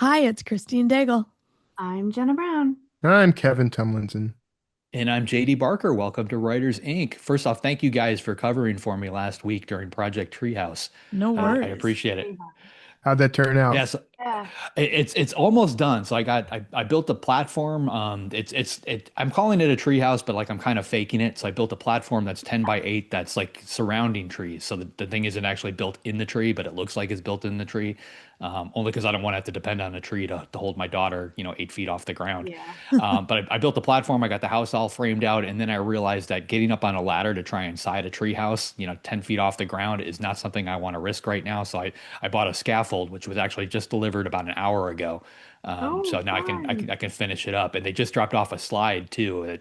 Hi, it's Christine Daigle. I'm Jena Brown. I'm Kevin Tumlinson. And I'm JD Barker. Welcome to Writers Inc. First off, thank you guys for covering for me last week during Project Treehouse. No I worries. appreciate it. How'd that turn out? Yes, Yeah. it's almost done. So I built a platform. I'm calling it a treehouse, but like I'm kind of faking it. So I built a platform that's 10 by 8 that's like surrounding trees. So the thing isn't actually built in the tree, but it looks like it's built in the tree. Only because I don't want to have to depend on a tree to hold my daughter, 8 feet off the ground. Yeah. But I built the platform, I got the house all framed out, and then I realized that getting up on a ladder to try and side a tree house, 10 feet off the ground is not something I want to risk right now. So I bought a scaffold, which was actually just delivered about an hour ago. Oh, So now fun. I can finish it up, and they just dropped off a slide too.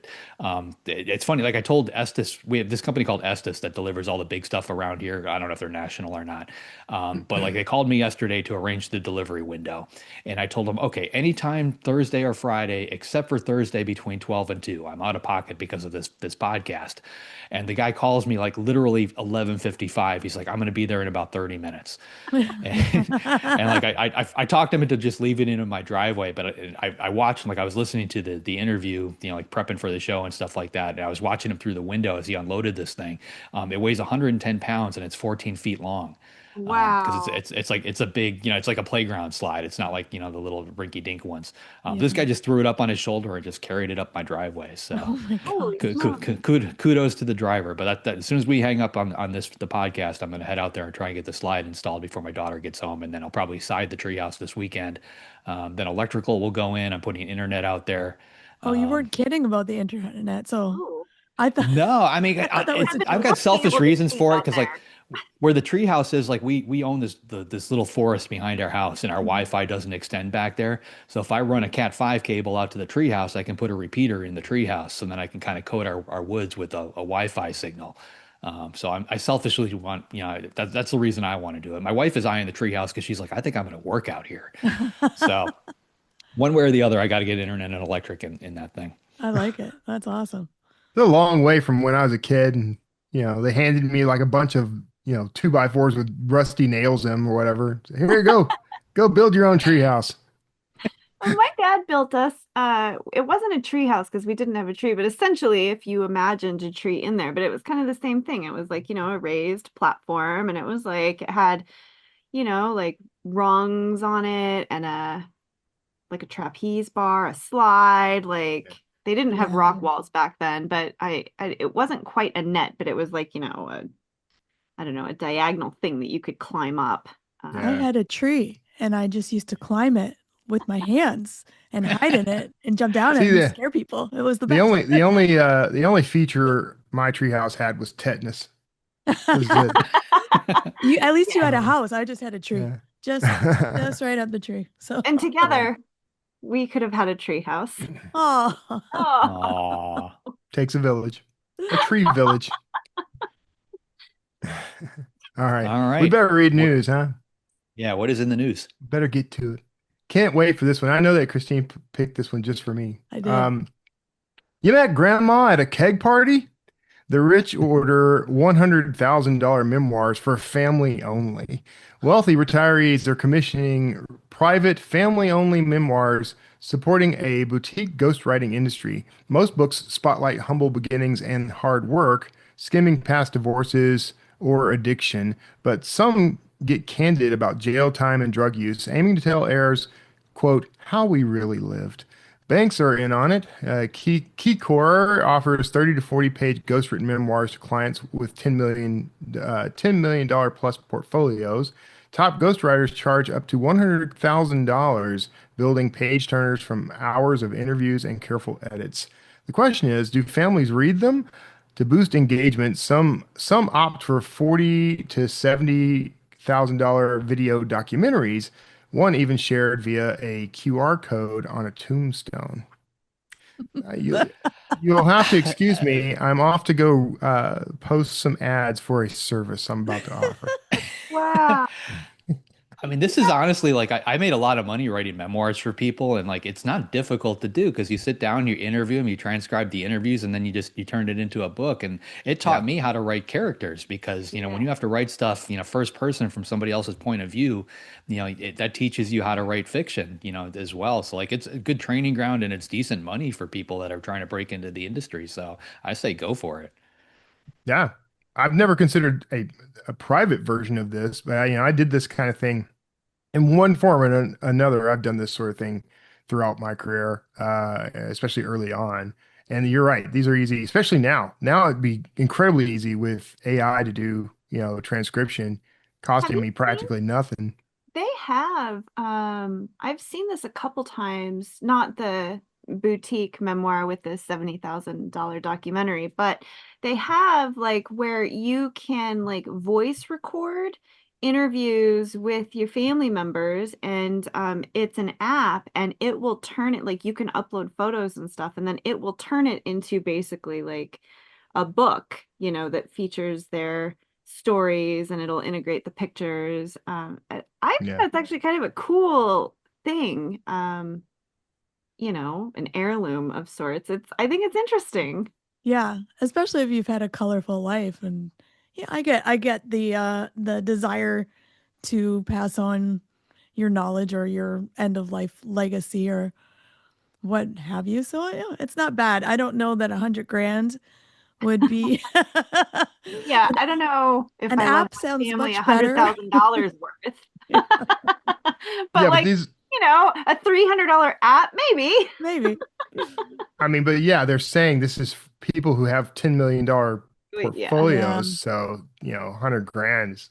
It's funny. Like I told Estes, we have this company called Estes that delivers all the big stuff around here. I don't know if they're national or not, but like they called me yesterday to arrange the delivery window, and I told them, okay, anytime Thursday or Friday, except for Thursday between 12 and 2, I'm out of pocket because of this podcast. And the guy calls me like literally 11:55. He's like, I'm going to be there in about 30 minutes. And like I talked him into just leaving it in my driveway, but I watched him, like I was listening to the interview, like prepping for the show and stuff like that. And I was watching him through the window as he unloaded this thing. It weighs 110 pounds and it's 14 feet long. Because Wow. it's like it's a big, it's like a playground slide. It's not like, the little rinky dink ones. This Yeah. guy just threw it up on his shoulder and just carried it up my driveway. So Oh my Holy gosh. kudos to the driver. But as soon as we hang up on the podcast, I'm going to head out there and try and get the slide installed before my daughter gets home, and then I'll probably side the treehouse this weekend. Then electrical will go in. I'm putting internet out there. Oh, you Um, weren't kidding about the internet. So Oh. I thought no, I mean I thought that was it's I've been I've got looking selfish able to reasons see for it out because like there. where the treehouse is, like we own this little forest behind our house, and our Mhm. Wi-Fi doesn't extend back there. So if I run a Cat 5 cable out to the treehouse, I can put a repeater in the treehouse, and then I can kind of coat our woods with a Wi-Fi signal. So I selfishly want, that's the reason I want to do it. My wife is eyeing the treehouse because she's like, I think I'm going to work out here. So one way or the other, I got to get internet and electric in that thing. I like it. That's awesome. It's a long way from when I was a kid, and they handed me like a bunch of two by fours with rusty nails in them or whatever. So, here you go build your own treehouse. Well, my dad built us, it wasn't a tree house because we didn't have a tree, but essentially if you imagined a tree in there, but it was kind of the same thing. It was like, a raised platform and it was like it had, like rungs on it and a trapeze bar, a slide, like they didn't have rock Yeah. walls back then, but it wasn't quite a net, but it was like, I don't know, a diagonal thing that you could climb up. I Yeah. had a tree and I just used to climb it with my hands and hide in it and jump down it See and the scare people. It was the the best. only the only the only feature my treehouse had was tetanus. That was it. You at least you Yeah. had a house. I just had a tree. Just Yeah. right up the tree. So And Yeah. together we could have had a tree house. oh Oh, Aw. Takes a village, a tree village. All right, All we right. better read What, news, huh? yeah, what is in the news? Better get to it. Can't wait for this one. I know that Christine picked this one just for me. I did. You met grandma at a keg party? The rich order $100,000 memoirs for family only. Wealthy retirees are commissioning private family only memoirs supporting a boutique ghostwriting industry. Most books spotlight humble beginnings and hard work, skimming past divorces or addiction, but some get candid about jail time and drug use, aiming to tell heirs, quote, how we really lived. Banks are in on it. Keycore offers 30 to 40 page ghostwritten memoirs to clients with $10 million plus portfolios. Top ghostwriters charge up to $100,000 building page turners from hours of interviews and careful edits. The question is, do families read them? To boost engagement, some opt for 40 to $70,000 video documentaries. One even shared via a QR code on a tombstone. Uh, you, you'll have to excuse me. I'm off to go post some ads for a service I'm about to offer. wow. I mean, this is honestly like I made a lot of money writing memoirs for people, and like it's not difficult to do because you sit down, you interview them, you transcribe the interviews, and then you turn it into a book. And it taught Yeah. me how to write characters because when Yeah. you have to write stuff, first person from somebody else's point of view, that teaches you how to write fiction, as well. So like it's a good training ground and it's decent money for people that are trying to break into the industry. So I say go for it. Yeah. I've never considered a private version of this, but I did this kind of thing in one form or another. I've done this sort of thing throughout my career, especially early on. And you're right; these are easy, especially now. Now it'd be incredibly easy with AI to do, transcription, Have costing you me seen? practically nothing. They have. I've seen this a couple times, not the boutique memoir with the $70,000 documentary, but they have like where you can like voice record interviews with your family members, and it's an app, and it will turn it like you can upload photos and stuff, and then it will turn it into basically like a book, that features their stories, and it'll integrate the pictures. I think Yeah. that's actually kind of a cool thing. An heirloom of sorts. I think it's interesting. Yeah, especially if you've had a colorful life. And yeah, I get the desire to pass on your knowledge or your end of life legacy or what have you. So yeah, it's not bad. I don't know that 100 grand would be Yeah, I don't know if an I love app my sounds family much better. $100,000 worth. Yeah, But Yeah, but like, these, a $300 app, maybe. maybe. I mean, but yeah, they're saying this is people who have $10 million Yeah. Yeah, portfolios. So, 100 grand is,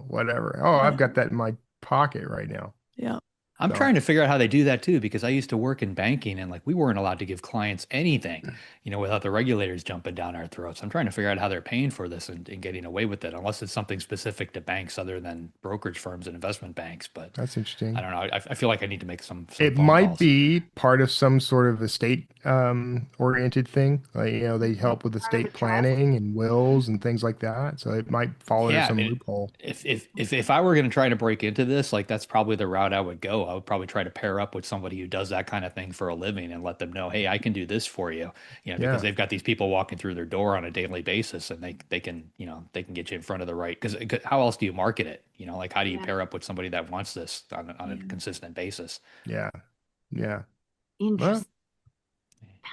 whatever. Oh, I've yeah, got that in my pocket right now. yeah. I'm So trying to figure out how they do that too, because I used to work in banking and like we weren't allowed to give clients anything, without the regulators jumping down our throats. I'm trying to figure out how they're paying for this and getting away with it, unless it's something specific to banks other than brokerage firms and investment banks. But that's I interesting. don't know. I feel like I need to make some It phone might calls. be part of some sort of estate oriented thing. Like, they Like help with part of a estate trust. planning and wills and things like that. So it might fall into Yeah, I some mean, loophole. if I were going to try to break into this, like that's probably the route I would go. I would probably try to pair up with somebody who does that kind of thing for a living and let them know, hey, I can do this for you, because Yeah. they've got these people walking through their door on a daily basis, and they can get you in front of the right. Because how else do you market it? Like how do you Yeah. pair up with somebody that wants this on a Yeah. consistent basis? Yeah. Yeah. Well, Interesting.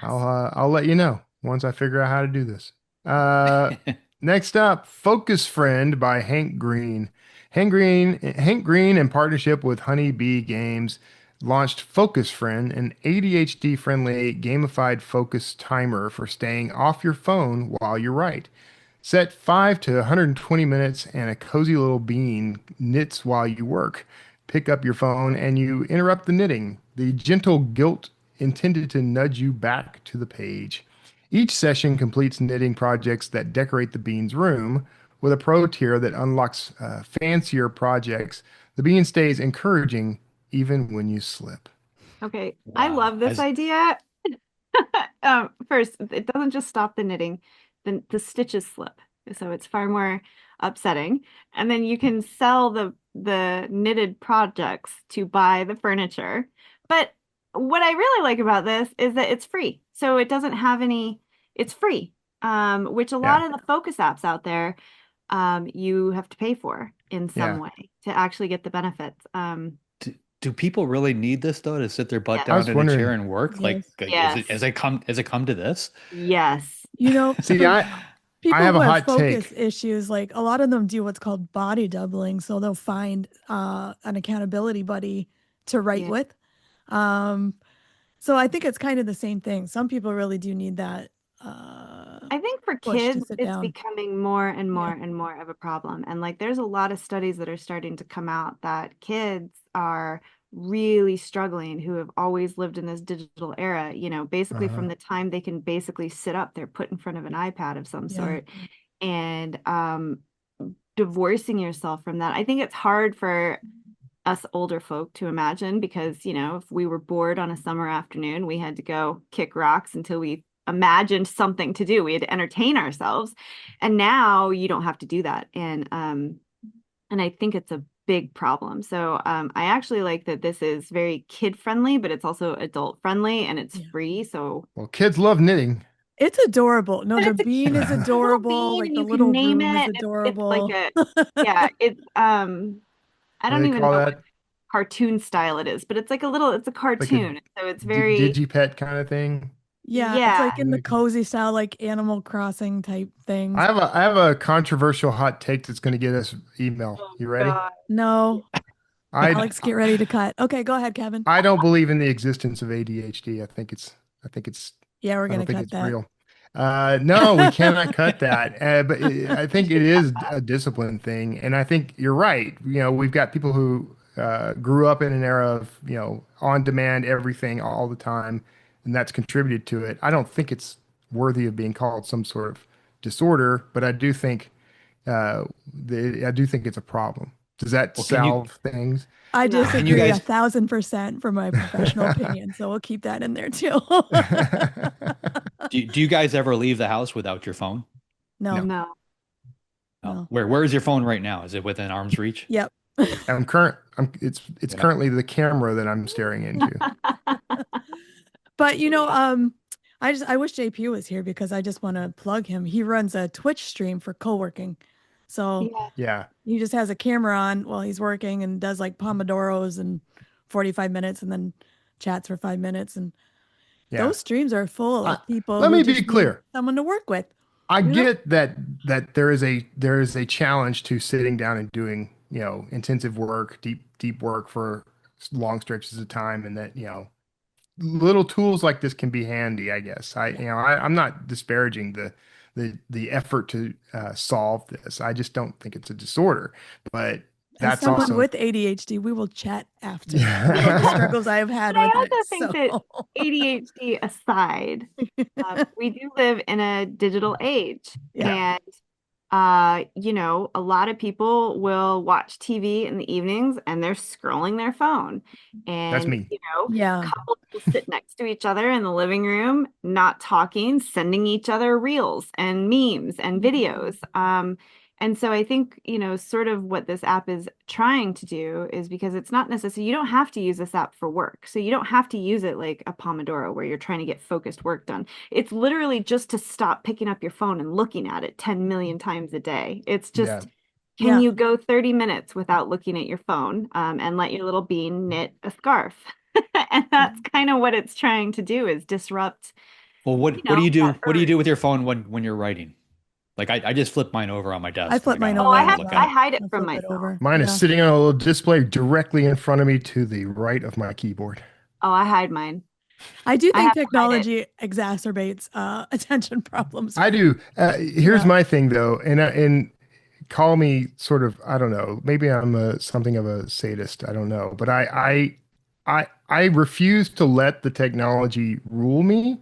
I'll let you know once I figure out how to do this. Uh, Next up, Focus Friend by Hank Green. Hank Green, in partnership with Honey Bee Games, launched Focus Friend, an ADHD-friendly gamified focus timer for staying off your phone while you write. Set 5 to 120 minutes, and a cozy little bean knits while you work. Pick up your phone and you interrupt the knitting. The gentle guilt intended to nudge you back to the page. Each session completes knitting projects that decorate the bean's room. With a pro tier that unlocks fancier projects, the bean stays encouraging even when you slip. Okay, I Wow. love this idea. First, it doesn't just stop the knitting, then the stitches slip. So it's far more upsetting. And then you can sell the knitted projects to buy the furniture. But what I really like about this is that it's free. So it doesn't have any, it's free. Which a Yeah, lot of the focus apps out there, you have to pay for in some yeah. way to actually get the benefits. Do people really need this though to sit their butt Yes. I down was in a chair wondering. and work? Like, Yes. is Yes. it has it come to this? Yes. You know, See, for I people have who a have hot focus take. issues, like a lot of them do what's called body doubling. So they'll find an accountability buddy to write Yeah. with. Um, so I think it's kind of the same thing. Some people really do need that I think for push to kids, sit it's down. becoming more and more Yeah. and more of a problem. And like, there's a lot of studies that are starting to come out that kids are really struggling who have always lived in this digital era, basically Uh-huh. from the time they can basically sit up, they're put in front of an iPad of some Yeah. sort. And divorcing yourself from that, I think it's hard for us older folk to imagine because, if we were bored on a summer afternoon, we had to go kick rocks until we imagined something to do. We had to entertain ourselves. And now you don't have to do that. And I think it's a big problem. So I actually like that this is very kid friendly, but it's also adult friendly and it's free. So Well, kids love knitting. It's adorable. No, but the it's a bean cute is little adorable. bean Like and the you can little name room is it. It's like adorable. a yeah, it's I What do don't they even call know what that? cartoon style it is, but it's like it's a Like a cartoon. So it's very digipet kind of thing. Yeah, it's yeah. like in the cozy style, like Animal Crossing type things. I have a controversial hot take that's going to get us email. Oh You ready? God. No, I Alex, get ready to cut. Okay, go ahead, Kevin. I don't believe in the existence of ADHD. I think it's Yeah, we're I gonna don't think cut it's that. real. No, we cannot cut that. I think it is a discipline thing, and I think you're right. You know, we've got people who grew up in an era of on demand everything all the time, and that's contributed to it. I don't think it's worthy of being called some sort of disorder, but uh, I do think it's a problem. Does that Well, can you solve things? I No. can you disagree guys 1,000% from my professional opinion, so we'll keep that in there too. do you guys ever leave the house without your phone? No, No. No. Oh, no. where is your phone right now? Is it within arm's reach? Yep. It's Yeah. currently the camera that I'm staring into. But Yeah. I wish JP was here because I just want to plug him. He runs a Twitch stream for co-working. So Yeah. Yeah. he just has a camera on while he's working and does like Pomodoros and 45 minutes and then chats for 5 minutes. And Yeah. those streams are full of I, like people let who me be just need clear. someone to work with, I you know? get that there is a challenge to sitting down and doing, intensive work, deep work for long stretches of time, and that, little tools like this can be handy, I guess. I'm not disparaging the effort to solve this. I just don't think it's a disorder, but As that's someone also with ADHD, we will chat after about the yeah. struggles I have had But I with it. also think So that ADHD aside, we do live in a digital age. yeah. And, a lot of people will watch TV in the evenings and they're scrolling their phone. That's And, me. Yeah. couples will sit next to each other in the living room, not talking, sending each other reels and memes and videos. And so I think, sort of what this app is trying to do is because it's not necessary, you don't have to use this app for work. So you don't have to use it like a Pomodoro where you're trying to get focused work done. It's literally just to stop picking up your phone and looking at it 10 million times a day. It's Yeah. just, can Yeah. you go 30 minutes without looking at your phone and let your little bean knit a scarf? And that's kind of what it's trying to do is disrupt, Well, what do you do? that What do you urge. do with your phone when you're writing? Like I just flip mine over on my I desk. flip Like I mine don't Oh, over I I don't as have look I at well. it. hide it I from flip it myself. over. Mine is Yeah. sitting on a little display directly in front of me to the right of my keyboard. Oh, I hide mine. I do I think have to hide it. technology exacerbates attention problems. I do. Here's Yeah. my thing though, and call me sort of, I don't know, maybe I'm something of a sadist. I don't know, but I refuse to let the technology rule me.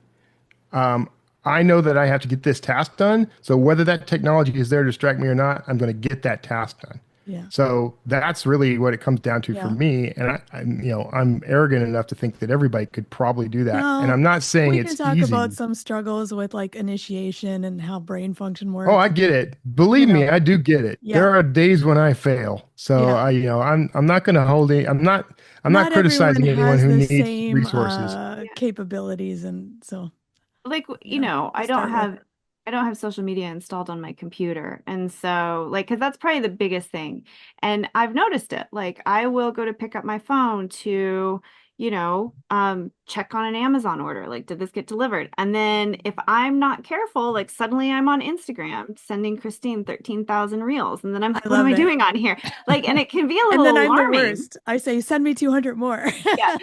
Um, I know that I have to get this task done. So whether that technology is there to distract me or not, I'm going to get that task done. Yeah. So that's really what it comes down to for Yeah. me. And I'm arrogant enough to think that everybody could probably do that. And No, I'm not saying we can it's talk about easy. some struggles with like initiation and how brain function Oh, works. I get it. You Believe me, know, I do get it. yeah. There are days when I fail. So Yeah. I'm not going to hold it. I'm not Not everyone criticizing anyone has who the needs same resources. Yeah. capabilities, and so Like, to start with. I don't have social media installed on my computer. And so, like, because that's probably the biggest thing. And I've noticed it. Like, I will go to pick up my phone to, check on an Amazon order. Like, did this get delivered? And then if I'm not careful, like, suddenly I'm on Instagram sending Christine 13,000 reels. And then I'm I like, what am love I it. doing on here? Like, and it can be a And then little I'm the alarming. worst. I say, send me 200 more. Yeah,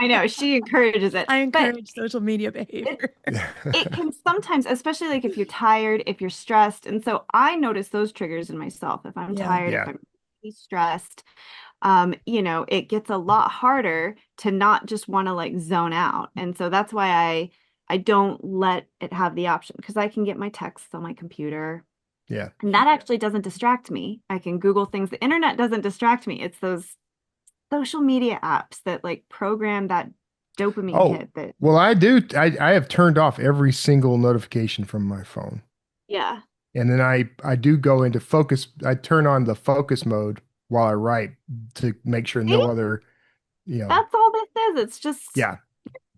I know. She encourages it. I But encourage social media behavior. it can sometimes, especially like if you're tired, if you're stressed. And so I notice those triggers in myself. If I'm Yeah. tired, if Yeah. I'm really stressed, it gets a lot harder to not just want to like zone out. And so that's why I don't let it have the option because I can get my texts on my computer. Yeah. And that actually doesn't distract me. I can Google things. The internet doesn't distract me. It's those social media apps that like program that dopamine Oh, hit that, well, I do. I have turned off every single notification from my phone. yeah. And then I do go into focus. I turn on the focus mode while I write to make sure See? no other, you know, That's all this is. It's just yeah.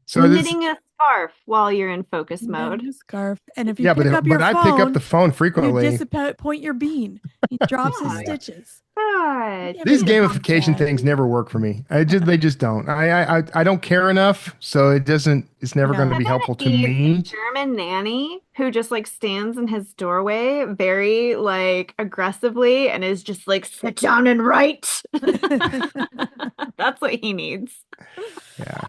So this, knitting a scarf while you're in focus mode. Knitting a scarf. And if you yeah, pick up your but I pick up phone, the phone you frequently. disappoint your bean. He drops his Oh, Yeah. stitches. God. Never These get home gamification sad. things never work for me. They just don't. I don't care enough, so it's never going to Yeah. be Kevin helpful to needs a me. German nanny who just like stands in his doorway very like aggressively and is just like, sit down and write. That's what he needs. Yeah,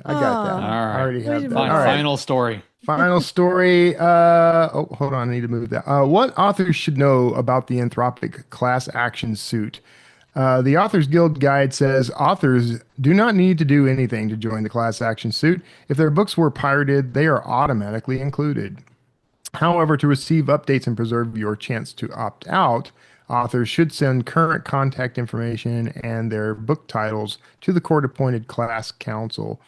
I got that. All Oh, I right. already we have should that. move All right. Final story. Final story. Oh, hold on. I need to move that. What authors should know about the Anthropic class action suit? The Authors Guild Guide says authors do not need to do anything to join the class action suit. If their books were pirated, they are automatically included. However, to receive updates and preserve your chance to opt out, authors should send current contact information and their book titles to the court appointed class counsel.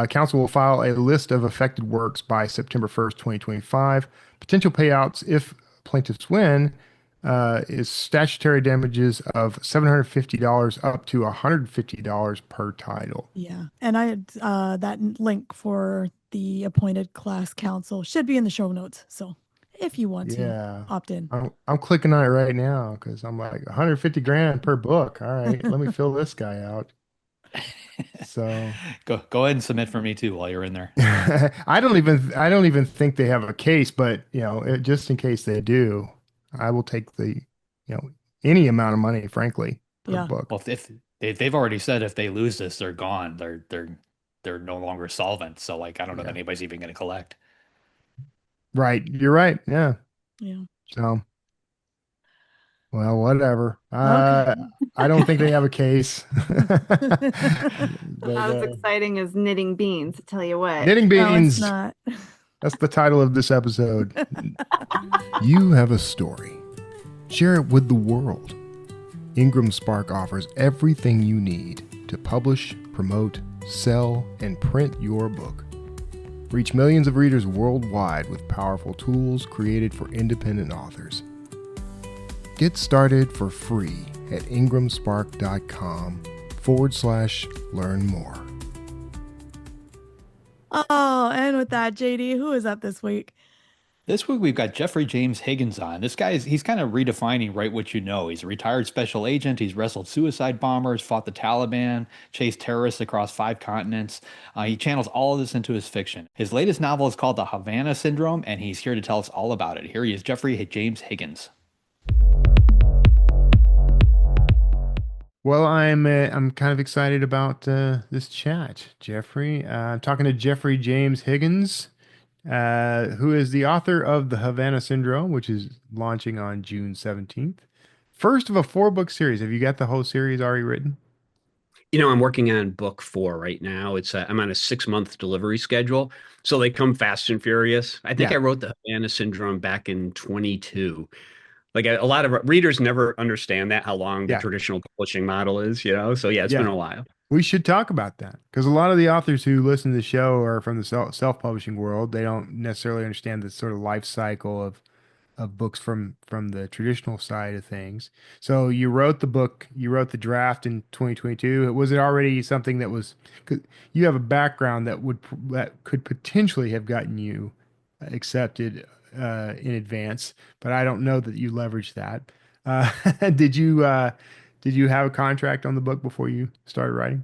Council will file a list of affected works by September 1st, 2025. Potential payouts if plaintiffs win is statutory damages of $750 up to $150 per title. yeah. And I had that link for the appointed class counsel should be in the show notes. So if you want to Yeah. opt in. I'm clicking on it right now because I'm like 150 grand per book. All right, let me fill this guy out. So Go ahead and submit for me too while you're in there. I don't even think they have a case, but just in case they do, I will take any amount of money, frankly, per Yeah. book. Well, if they've already said if they lose this, they're gone. They're no longer solvent. So like I don't know if Yeah. anybody's even going to collect. Right. You're right. Yeah. Yeah. So, well, whatever. Okay. I don't think they have a case. Not as But exciting as knitting beans, to tell you what. knitting No, it's beans. not. That's the title of this episode. You have a story. Share it with the world. Ingram Spark offers everything you need to publish, promote, sell, and print your book. Reach millions of readers worldwide with powerful tools created for independent authors. Get started for free at ingramspark.com/learn more. Oh, and with that, JD, who is up this week? This week we've got Jeffrey James Higgins on. This guy he's kind of redefining Write What You Know. He's a retired special agent. He's wrestled suicide bombers, fought the Taliban, chased terrorists across 5 continents. He channels all of this into his fiction. His latest novel is called The Havana Syndrome, and he's here to tell us all about it. Here he is, Jeffrey James Higgins. Well, I'm kind of excited about this chat, Jeffrey. I'm talking to Jeffrey James Higgins, who is the author of The Havana Syndrome, which is launching on June 17th. First of a 4-book series. Have you got the whole series already written? I'm working on book 4 right now. I'm on a 6-month delivery schedule, so they come fast and furious. I think Yeah. I wrote the Havana Syndrome back in 22. Like a lot of readers never understand how long the Yeah. traditional publishing model is, So yeah, it's Yeah. been a while. We should talk about that because a lot of the authors who listen to the show are from the self-publishing world. They don't necessarily understand the sort of life cycle of books from the traditional side of things. So you wrote the book, you wrote the draft in 2022. Was it already something that was, 'cause you have a background that could potentially have gotten you accepted in advance, but I don't know that you leveraged that. Uh, did you have a contract on the book before you started writing?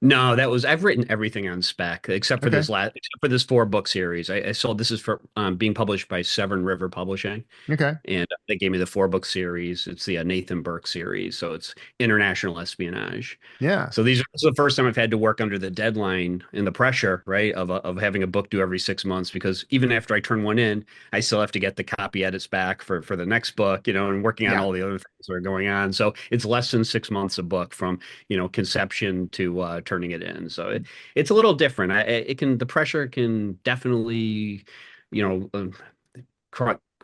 No, I've written everything on spec except for Okay. except for this 4-book series. I sold this is for being published by Severn River Publishing. Okay. And they gave me the 4-book series. It's the Nathan Burke series. So it's international espionage. Yeah. So this is the first time I've had to work under the deadline and the pressure, right, of having a book due every 6 months, because even after I turn one in, I still have to get the copy edits back for the next book, and working on all the other things that are going on. So it's less than 6 months a book from, conception to turning it in. So it's a little different. The pressure can definitely,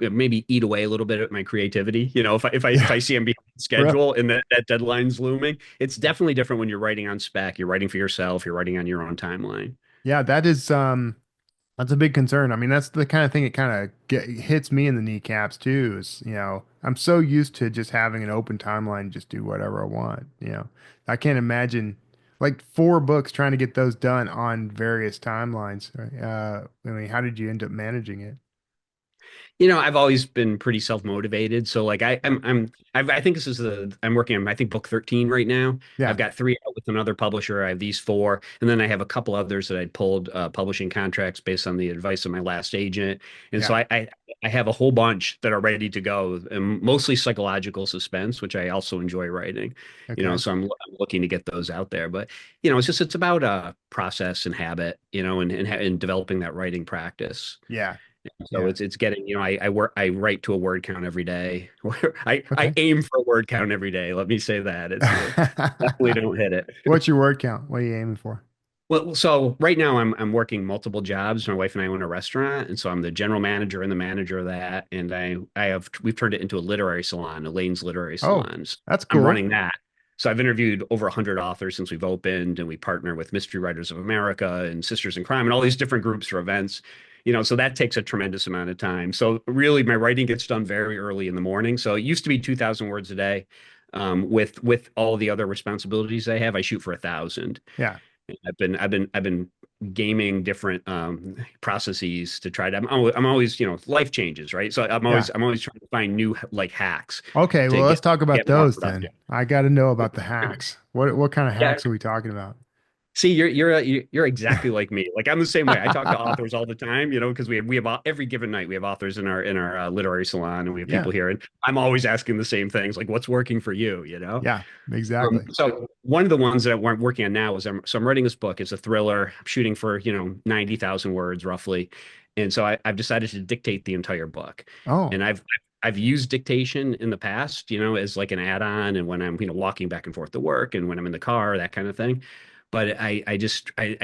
maybe eat away a little bit at my creativity. If I see I'm behind schedule and that deadline's looming, it's definitely different when you're writing on spec. You're writing for yourself. You're writing on your own timeline. Yeah, that is That's a big concern. I mean, that's the kind of thing that kind of hits me in the kneecaps too. Is, I'm so used to just having an open timeline, just do whatever I want. I can't imagine like 4 books trying to get those done on various timelines. Right? I mean, how did you end up managing it? I've always been pretty self-motivated. So like I think this is I'm working on I think book 13 right now. I've Yeah. got 3 out with another publisher. I have these 4, and then I have a couple others that I'd pulled publishing contracts based on the advice of my last agent. And so Yeah. I have a whole bunch that are ready to go, and mostly psychological suspense, which I also enjoy writing. Okay. So I'm looking to get those out there. But it's about process and habit, and developing that writing practice. Yeah. So Yeah. it's getting, I write to a word count every day. I Okay. aim for a word count every day. Let me say that. It's definitely don't hit it. What's your word count? What are you aiming for? Well, so right now I'm working multiple jobs. My wife and I own a restaurant, and so I'm the general manager and the manager of that. And we've turned it into a literary salon, Elaine's Literary Oh, Salon. So that's I'm cool. running that. So I've interviewed over 100 authors since we've opened, and we partner with Mystery Writers of America and Sisters in Crime and all these different groups for events. So that takes a tremendous amount of time. So really, my writing gets done very early in the morning. So it used to be 2,000 words a day. With all the other responsibilities I have, I shoot for 1,000. Yeah. I've been gaming different processes to try to. I'm always, life changes, right? So Yeah. I'm always trying to find new like hacks Okay, to well, let's talk about get more those then. productive. I got to know about the hacks. What kind of Yeah. hacks are we talking about? See, you're exactly like me. Like I'm the same way. I talk to authors all the time, because we have every given night we have authors in our literary salon, and we have Yeah. people here, and I'm always asking the same things, like what's working for you, you know? Yeah, exactly. So one of the ones that I'm working on now is I'm writing this book. It's a thriller. I'm shooting for 90,000 words roughly, and so I've decided to dictate the entire book. Oh, And I've used dictation in the past, as like an add-on, and when I'm walking back and forth to work, and when I'm in the car, that kind of thing. But I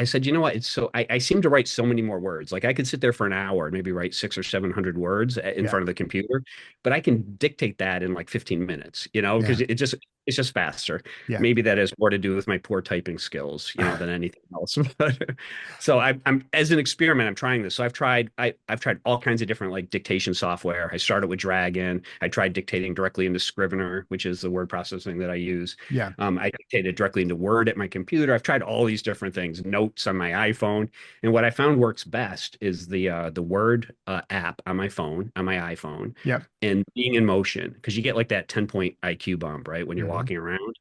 said, you know what? I seem to write so many more words. Like I could sit there for an hour and maybe write 600 or 700 words in yeah. front of the computer, but I can dictate that in like 15 minutes, because Yeah. it's just faster. Yeah. Maybe that has more to do with my poor typing skills, than anything else. So I'm as an experiment, I'm trying this. So I've tried all kinds of different like dictation software. I started with Dragon. I tried dictating directly into Scrivener, which is the word processing that I use. Yeah. I dictated directly into Word at my computer. I've tried all these different things, notes on my iPhone, and what I found works best is the Word app on my phone, on my iPhone, Yeah. and being in motion because you get like that 10-point IQ bump, right, when you're Hmm. walking around.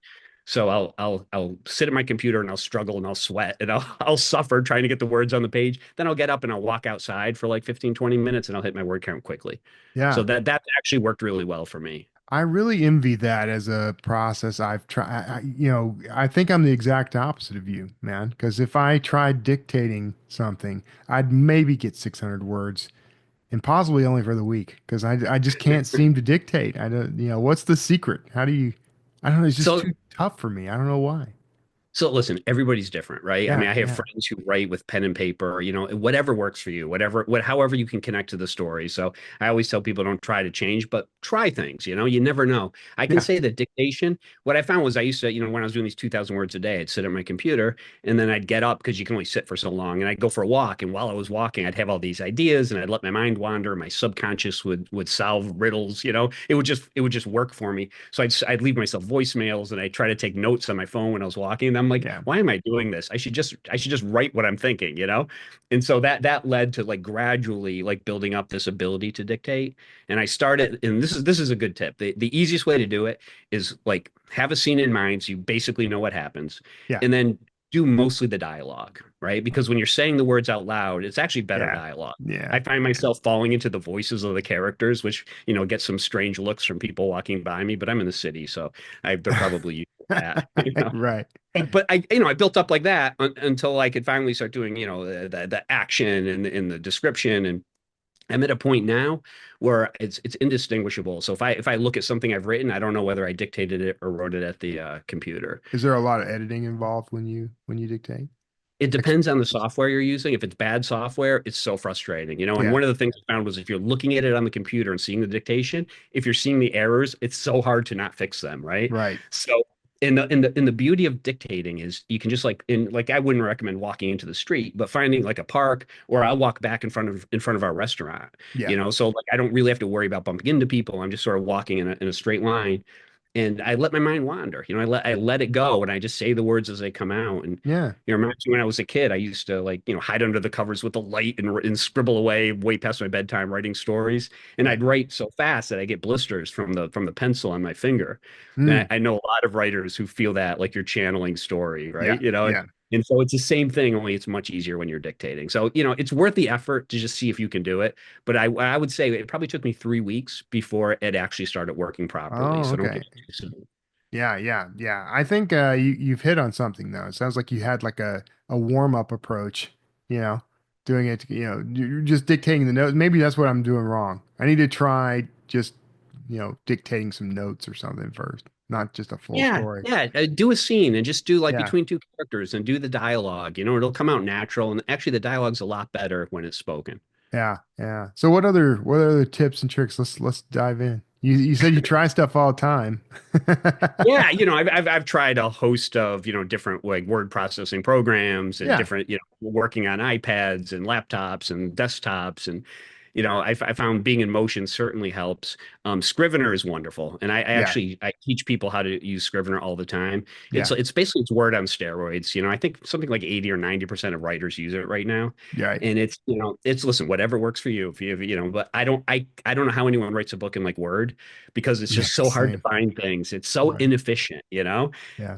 So I'll sit at my computer and I'll struggle and I'll sweat and I'll suffer trying to get the words on the page. Then I'll get up and I'll walk outside for like 15, 20 minutes and I'll hit my word count quickly. So Yeah. that actually worked really well for me. I really envy that as a process. I've tried, I think I'm the exact opposite of you, man. Because if I tried dictating something, I'd maybe get 600 words and possibly only for the week because I just can't seem to dictate. I don't, what's the secret? How do you, I don't know. It's just So too tough for me. I don't know why. So listen, everybody's different, right? I mean, Yeah. I have Yeah. friends who write with pen and paper, whatever works for you, however you can connect to the story. So I always tell people don't try to change, but try things, you never know. I can Yeah. say that dictation, what I found was I used to, when I was doing these 2,000 words a day, I'd sit at my computer and then I'd get up because you can only sit for so long and I'd go for a walk. And while I was walking, I'd have all these ideas and I'd let my mind wander. My subconscious would solve riddles, it would just work for me. So I'd leave myself voicemails and I'd try to take notes on my phone when I was walking. And I'm like, Yeah. why am I doing this? I should just write what I'm thinking. And so that led to like gradually like building up this ability to dictate. And I started, and this is a good tip. The easiest way to do it is like have a scene in mind so you basically know what happens, Yeah. and then do mostly the dialogue, right? Because when you're saying the words out loud, it's actually better Yeah. dialogue. Yeah. I find myself falling into the voices of the characters, which get some strange looks from people walking by me, but I'm in the city, so they're probably used to that. Right. But I built up like that until I could finally start doing, the action and the description. And I'm at a point now where it's indistinguishable. So if I look at something I've written, I don't know whether I dictated it or wrote it at the computer. Is there a lot of editing involved when you dictate? It Ex- depends on the software you're using. If it's bad software, it's so frustrating. And Yeah. one of the things I found was if you're looking at it on the computer and seeing the dictation, if you're seeing the errors, it's so hard to not fix them, right? Right. So And the beauty of dictating is you can just like I wouldn't recommend walking into the street, but finding like a park, or I'll walk back in front of our restaurant, Yeah. so like I don't really have to worry about bumping into people. I'm just sort of walking in a straight line, and I let my mind wander. I let it go, and I just say the words as they come out. And Yeah. reminds me when I was a kid, I used to like hide under the covers with the light and scribble away way past my bedtime writing stories. And Yeah. I'd write so fast that I get blisters from the pencil on my finger. And Mm. I know a lot of writers who feel that like you're channeling story, Yeah. right? Yeah. And so it's the same thing, only it's much easier when you're dictating. So, it's worth the effort to just see if you can do it. But I would say it probably took me 3 weeks before it actually started working properly. Oh, So don't okay. get too soon. Yeah, yeah, yeah. I think you've hit on something though. It sounds like you had like a warm up approach, you know, doing it, you're just dictating the notes. Maybe that's what I'm doing wrong. I need to try just, dictating some notes or something first, not just a full Yeah, story. yeah. Do a scene and just do like Yeah. between two characters and do the dialogue. It'll come out natural. And actually, the dialogue's a lot better when it's spoken. Yeah, yeah. So what other tips and tricks? Let's dive in. You said you try stuff all the time. Yeah, I've tried a host of different like word processing programs and Yeah, different working on iPads and laptops and desktops, and I found being in motion certainly helps. Scrivener is wonderful, and I yeah, actually I teach people how to use Scrivener all the time. It's yeah, it's basically it's Word on steroids. I think something like 80 or 90% of writers use it right now, yeah, and it's listen, whatever works for you. If but I don't know how anyone writes a book in like Word, because it's yeah. just so hard to Same. find things. It's so Right. inefficient. Yeah,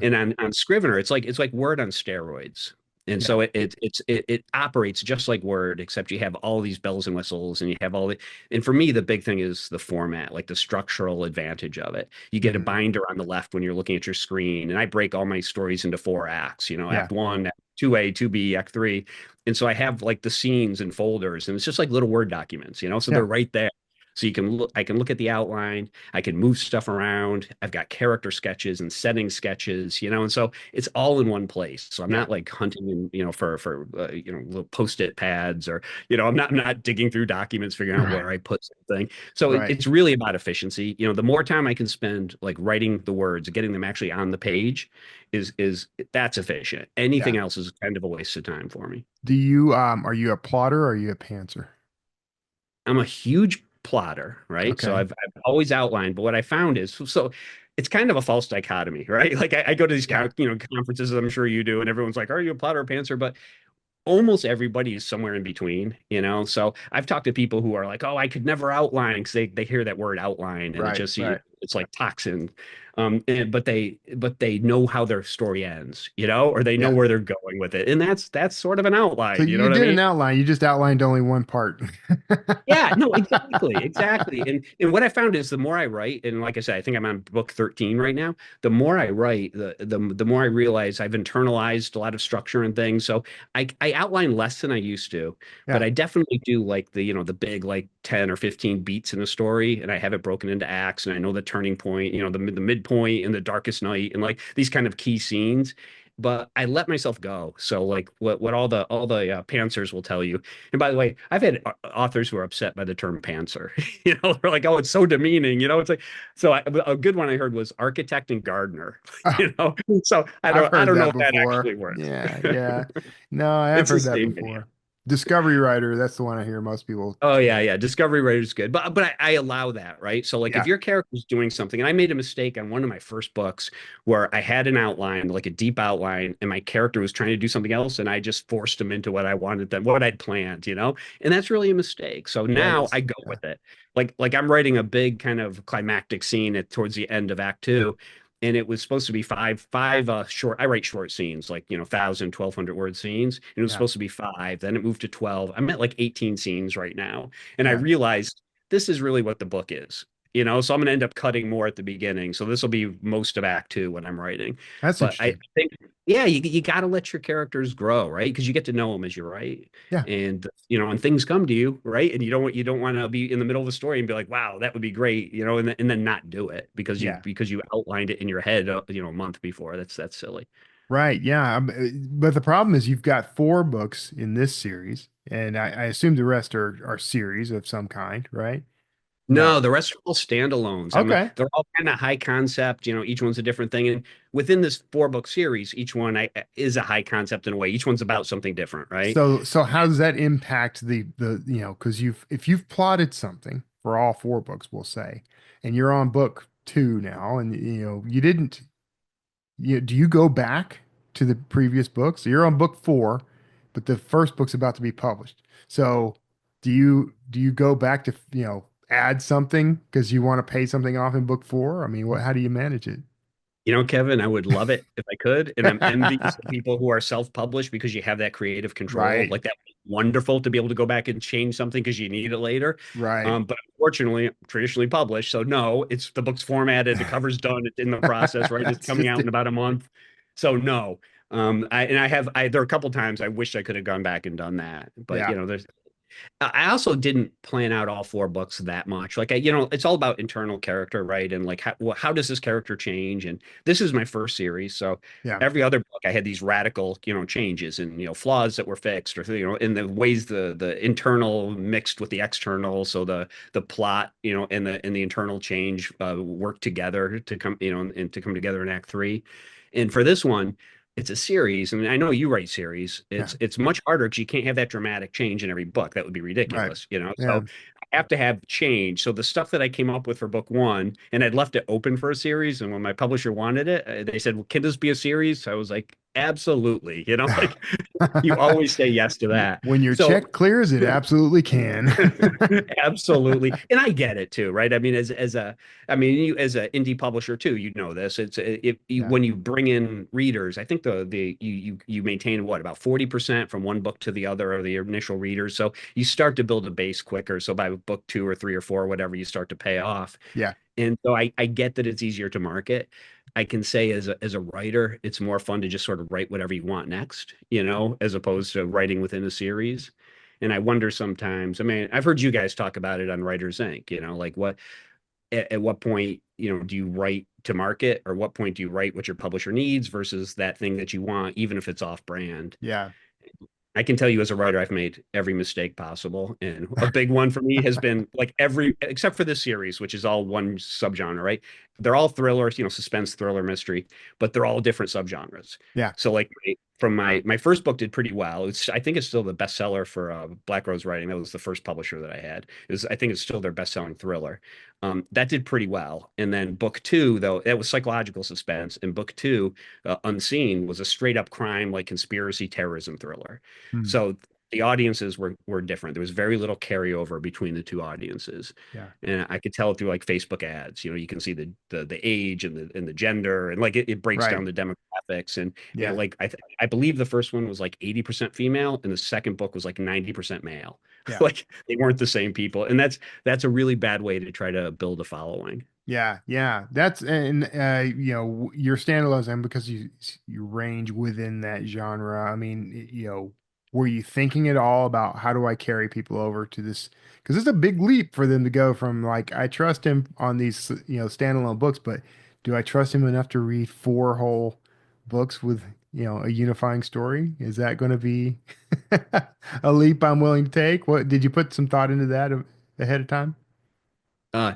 And on Scrivener, it's like Word on steroids. And yeah, so it operates just like Word, except you have all these bells and whistles, and you have all the. And for me, the big thing is the format, like the structural advantage of it. You get a mhm, binder on the left when you're looking at your screen, and I break all my stories into 4 acts. yeah, Act one, Act 2A, 2B, Act three, and so I have like the scenes and folders, and it's just like little Word documents. So yeah, they're right there. So I can look at the outline, I can move stuff around. I've got character sketches and setting sketches. And so it's all in one place. So I'm yeah. not like hunting in, for little post-it pads, or I'm not digging through documents figuring out Right, where I put something. So right. it's really about efficiency. The more time I can spend like writing the words, getting them actually on the page, is that's efficient. Yeah. Anything else is kind of a waste of time for me. Are you a plotter or are you a pantser? I'm a huge plotter, right? So Okay. I've always outlined, but what I found is so it's kind of a false dichotomy, right? Like I go to these Yeah. conferences, I'm sure you do, and everyone's like, "Are you a plotter or pantser?" But almost everybody is somewhere in between. So I've talked to people who are like, "Oh, I could never outline," because they hear that word outline, and it Right, just right. it's like toxin. But they know how their story ends, or they know Yeah. where they're going with it, and that's sort of an So outline. You know you what I did mean? an outline, you just outlined only one part. Yeah, no, exactly, exactly. And what I found is the more I write, and like I said, I think I'm on book 13 right now. The more I write, the more I realize I've internalized a lot of structure and things. So I outline less than I used to, but Yeah. I definitely do like the big like 10 or 15 beats in a story, and I have it broken into acts, and I know the turning point, the midpoint and the darkest night, and like these kind of key scenes. But I let myself go. So like what all the pantsers will tell you. And by the way, I've had authors who are upset by the term pantser. They're like, "Oh, it's so demeaning." It's like, so a good one I heard was architect and gardener. Oh, You know, so I I've don't I heard don't know that if that before. actually works. Yeah, yeah. No, I have It's the heard that same idea. before. Discovery writer, that's the one I hear most people. Oh yeah, yeah. Discovery Writer is good, but I allow that, right? So like, if Yeah. your character's doing something, and I made a mistake on one of my first books where I had an outline, like a deep outline, and my character was trying to do something else, and I just forced them into what I wanted them, what I'd planned, and that's really a mistake. So now Yikes. I go Yeah. with it. Like I'm writing a big kind of climactic scene towards the end of Act Two, and it was supposed to be five short. I write short scenes, like 1,000, 1,200 word scenes, and it was Yeah. supposed to be five. Then it moved to 12. I'm at like 18 scenes right now, and I Yeah. realized this is really what the book is. So I'm going to end up cutting more at the beginning. So this will be most of Act Two when I'm writing. That's But I interesting. think, yeah, you got to let your characters grow, right? Because you get to know them as you write, Yeah. and things come to you, right? And you don't want to be in the middle of a story and be like, "Wow, that would be great," and then not do it because you Yeah. because you outlined it in your head, a month before. That's silly. Right. Yeah. But the problem is you've got four books in this series, and I assume the rest are series of some kind, right? No, No. the rest are all standalones. I mean, Okay. they're all kind of high concept. Each one's a different thing. And within this 4 book series, each one is a high concept in a way. Each one's about something different, right? So how does that impact the because if you've plotted something for all 4 books, we'll say, and you're on book 2 now, and you didn't, do you go back to the previous books? So you're on book 4, but the first book's about to be published. So do you go back to add something because you want to pay something off in book 4? I mean, how do you manage it? Kevin, I would love it if I could. And I'm envious of people who are self-published because you have that creative control. Right, Like that would be wonderful to be able to go back and change something because you need it later. right. But unfortunately, I'm traditionally published. So no, it's the book's formatted, the cover's done, it's in the process, right? It's It's coming just out in about a month. So no. There are a couple times I wish I could have gone back and done that. But yeah, there's I also didn't plan out all 4 books that much. Like it's all about internal character, right? And like how does this character change? And this is my first series, so yeah, every other book I had these radical, changes and flaws that were fixed, or in the ways the internal mixed with the external, so the plot, and the internal change work together to come, and to come together in Act 3. And for this one, it's a series. I mean, I know you write series. yeah, It's much harder because you can't have that dramatic change in every book. That would be right. ridiculous. Yeah, So I have to have change. So the stuff that I came up with for book 1, and I'd left it open for a series, and when my publisher wanted it, they said, "Well, can this be a series?" So I was like, "Absolutely." Like you always say yes to that. when your So check clears, it absolutely can. Absolutely. And I get it too, right? I mean, you as an indie publisher too, this. If you, Yeah, when you bring in readers, I think you maintain what, about 40% from one book to the other, or the initial readers. So you start to build a base quicker. So by book 2 or 3 or 4, whatever, you start to pay off. yeah, And so I get that it's easier to market. I can say as a writer, it's more fun to just sort of write whatever you want next, as opposed to writing within a series. And I wonder sometimes, I mean, I've heard you guys talk about it on Writers Inc., like at what point, do you write to market, or what point do you write what your publisher needs versus that thing that you want, even if it's off brand? yeah. I can tell you as a writer, I've made every mistake possible. And a big one for me has been like except for this series, which is all one subgenre, right? They're all thrillers, suspense, thriller, mystery, but they're all different subgenres. Yeah. So like from my first book did pretty well. I think it's still the bestseller for Black Rose Writing. That was the first publisher that I had. I think it's still their best-selling thriller. That did pretty well. And then book 2, though, that was psychological suspense. And book 2, Unseen, was a straight up crime, like conspiracy terrorism thriller. Hmm. So the audiences were different. There was very little carryover between the two audiences, Yeah. and I could tell it through like Facebook ads. You can see the age and the gender, and like it breaks Right. down the demographics. And Yeah. like I believe the first one was like 80% female, and the second book was like 90% male. Yeah. Like they weren't the same people, and that's a really bad way to try to build a following. Yeah, yeah, that's and your standalones, and because you range within that genre. I mean, were you thinking at all about how do I carry people over to this? Because it's a big leap for them to go from like I trust him on these standalone books, but do I trust him enough to read 4 whole books with a unifying story? Is that going to be a leap I'm willing to take? What did you put some thought into that ahead of time?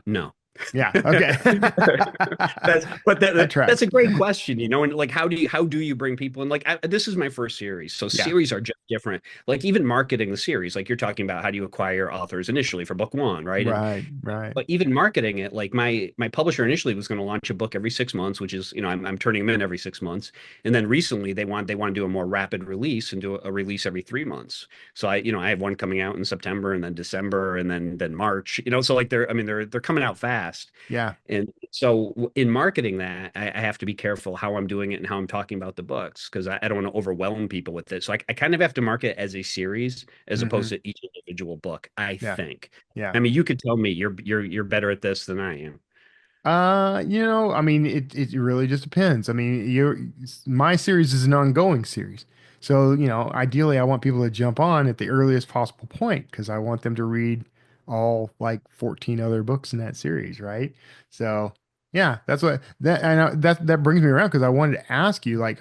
No. Yeah. Okay. That's but That that's tracks. a great question, and like how do you bring people in? Like this is my first series, so Yeah. series are just different. Like even marketing the series, like you're talking about how do you acquire authors initially for book 1, right? And Right. Right. but even marketing it, like my publisher initially was going to launch a book every 6 months, which is, I'm turning them in every 6 months. And then recently they want to do a more rapid release and do a release every 3 months. So I have one coming out in September, and then December, and then March, so like they're coming out fast. Yeah. And so in marketing that, I have to be careful how I'm doing it and how I'm talking about the books, because I don't want to overwhelm people with it. So I kind of have to market it as a series as opposed Hmm. to each individual book, I Yeah. think. Yeah. I mean, you could tell me you're better at this than I am. I mean, it really just depends. I mean, my series is an ongoing series. So, ideally I want people to jump on at the earliest possible point because I want them to read all like 14 other books in that series, right? So, yeah, that's what that I know that brings me around because I wanted to ask you like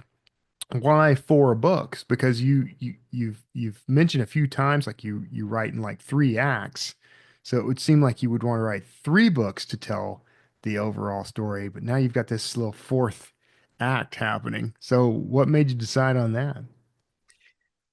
why 4 books? Because you've mentioned a few times like you write in like 3 acts. So it would seem like you would want to write three books to tell the overall story, but now you've got this little fourth act happening. So what made you decide on that?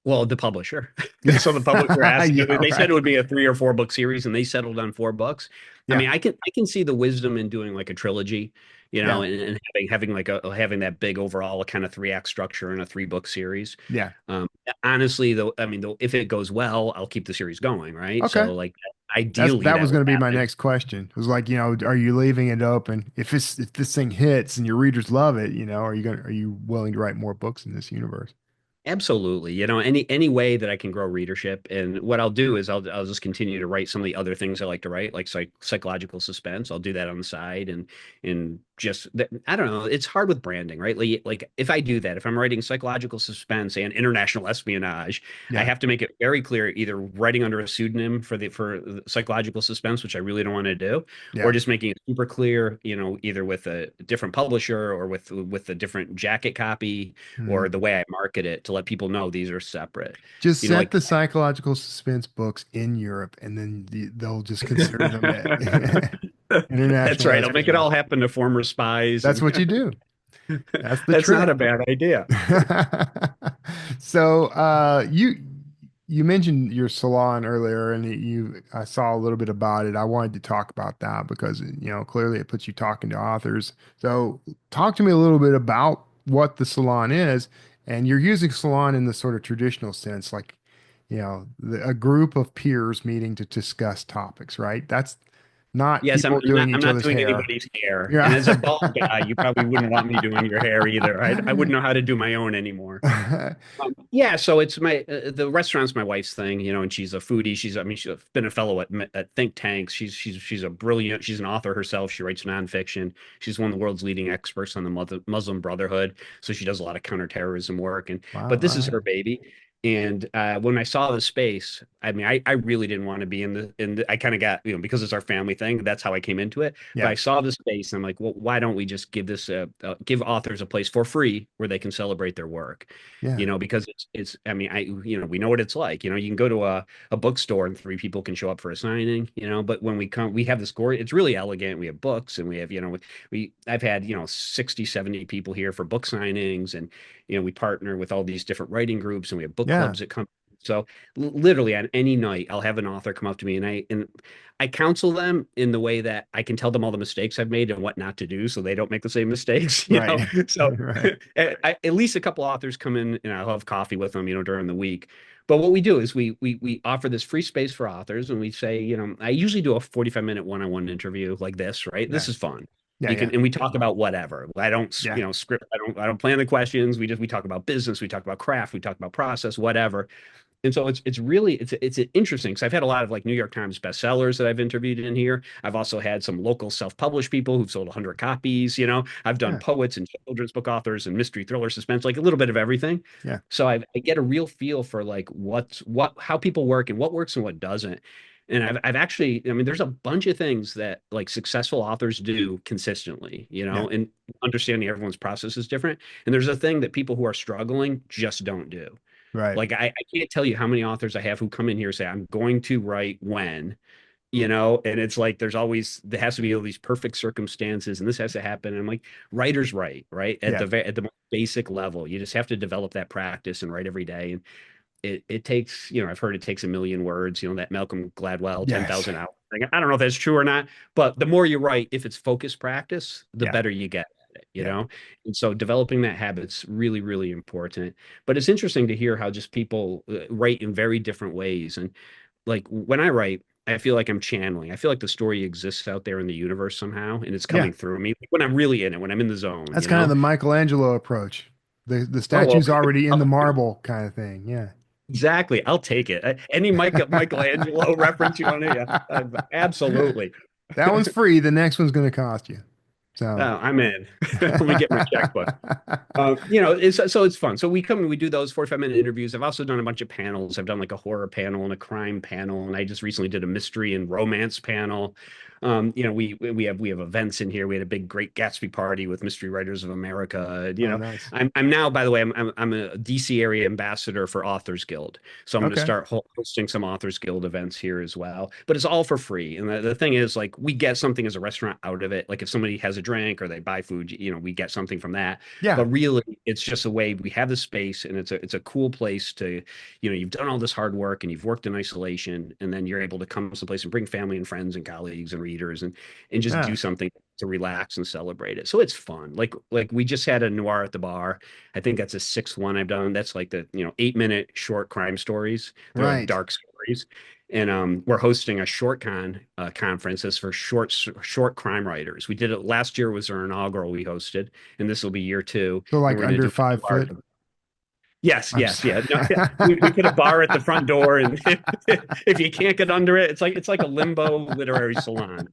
Well, the publisher. So the publisher asked, Yeah, they said it right. would be a 3 or 4 book series, and they settled on 4 books. I Yeah, mean, I can see the wisdom in doing like a trilogy, yeah, and having like having that big overall kind of 3 act structure in a 3 book series. yeah. Um, Honestly, though, I mean, though, if it goes well, I'll keep the series going, right? Okay. So like ideally That that was would going to be my happen. next question. It was like, are you leaving it open? If this thing hits and your readers love it, are you willing to write more books in this universe? Absolutely. Any way that I can grow readership. And what I'll do is I'll just continue to write some of the other things I like to write, like psychological suspense. I'll do that on the side and just I don't know. It's hard with branding, right? Like if I do that, if I'm writing psychological suspense and international espionage, I Yeah, have to make it very clear either writing under a pseudonym for the psychological suspense, which I really don't want to do, or yeah. just making it super clear, either with a different publisher or with a different jacket copy Hmm. or the way I market it to let people know these are separate. Just set Like the psychological suspense books in Europe, and then they'll just consider them that's international right. I'll make it all espionage. happen to former spies, That's and what you do. That's the that's not trick. a bad idea. So, you mentioned your salon earlier, and I saw a little bit about it. I wanted to talk about that because clearly it puts you talking to authors. So, talk to me a little bit about what the salon is, and you're using salon in the sort of traditional sense, like a group of peers meeting to discuss topics, right? That's not Yes, people doing I'm each not other's doing hair. anybody's hair. And as a Yeah. bald guy, you probably wouldn't want me doing your hair either. I wouldn't know how to do my own anymore. Yeah, so it's the restaurant's my wife's thing, and she's a foodie. I mean, she's been a fellow at think tanks. She's a brilliant. She's an author herself. She writes nonfiction. She's one of the world's leading experts on the Muslim Brotherhood. So she does a lot of counterterrorism work. Wow. But this is Wow. her baby. And when I saw the space, I mean, I really didn't want to be I kind of got, because it's our family thing. That's how I came into it. But Yeah. I saw the space, and I'm like, well, why don't we just give authors a place for free where they can celebrate their work? Yeah. Because I mean, we know what it's like. You can go to a bookstore and 3 people can show up for a signing, but when we have this gore, it's really elegant. We have books, and we have, I've had, 60, 70 people here for book signings, and, we partner with all these different writing groups, and we have book Yeah. clubs that come. So literally on any night, I'll have an author come up to me, and I counsel them in the way that I can tell them all the mistakes I've made and what not to do so they don't make the same mistakes, Right. So Right. at least a couple authors come in, and I'll have coffee with them, during the week. But what we do is we offer this free space for authors, and we say, I usually do a 45-minute one-on-one interview like this, right? Yeah. This is fun. Yeah. Yeah. And we talk about whatever. I don't, Yeah. script. I don't plan the questions. We talk about business. We talk about craft. We talk about process, whatever. And so it's really it's interesting because I've had a lot of like New York Times bestsellers that I've interviewed in here. I've also had some local self-published people who've sold 100 copies. I've done Yeah. poets and children's book authors and mystery thriller suspense, like a little bit of everything. Yeah. So I get a real feel for like how people work and what works and what doesn't. And I've actually, I mean, there's a bunch of things that like successful authors do consistently, Yeah. and understanding everyone's process is different. And there's a thing that people who are struggling just don't do. Right. Like I can't tell you how many authors I have who come in here and say, I'm going to write when, and it's like there has to be all these perfect circumstances and this has to happen. And I'm like, writers write, right? At Yeah. the most basic level. You just have to develop that practice and write every day. And it takes, I've heard it takes 1 million words, that Malcolm Gladwell, Yes. 10,000 hours thing. I don't know if that's true or not, but the more you write, if it's focused practice, the Yeah. better you get at it, Yeah. And so developing that habit's really, really important. But it's interesting to hear how just people write in very different ways. And like when I write, I feel like I'm channeling. I feel like the story exists out there in the universe somehow, and it's Yeah. coming through me when I'm really in it, when I'm in the zone, That's kind of the Michelangelo approach. The Oh, well, statue's already in the marble kind of thing. Yeah. exactly. I'll take it. Any Michelangelo reference you want to? Yeah, absolutely. That one's free. The next one's going to cost you. So, I'm in. Let me get my checkbook. So it's fun. So we come and we do those 45-minute interviews. I've also done a bunch of panels. I've done like a horror panel and a crime panel, and I just recently did a mystery and romance panel. We have events in here. We had a big Great Gatsby party with Mystery Writers of America. oh, nice. I'm now, by the way, I'm a DC area ambassador for Authors Guild, so I'm going to Okay. start hosting some Authors Guild events here as well. But it's all for free, and the thing is, like, we get something as a restaurant out of it. Like if somebody has a drink or they buy food, we get something from that. Yeah. But really, it's just a way we have the space, and it's a cool place to, you've done all this hard work and you've worked in isolation, and then you're able to come someplace and bring family and friends and colleagues and readers and just Yeah. do something to relax and celebrate it. So it's fun. Like we just had a noir at the bar. I think that's a sixth one I've done. That's like the 8-minute short crime stories. They're like Right. dark stories. And we're hosting a short conference that's for short crime writers. We did it last year, was our inaugural we hosted, and this will be year 2. So like And we're gonna under do 5 foot. Yes, I'm yes, yeah. No, sorry. we put a bar at the front door, and if you can't get under it, it's like a limbo literary salon.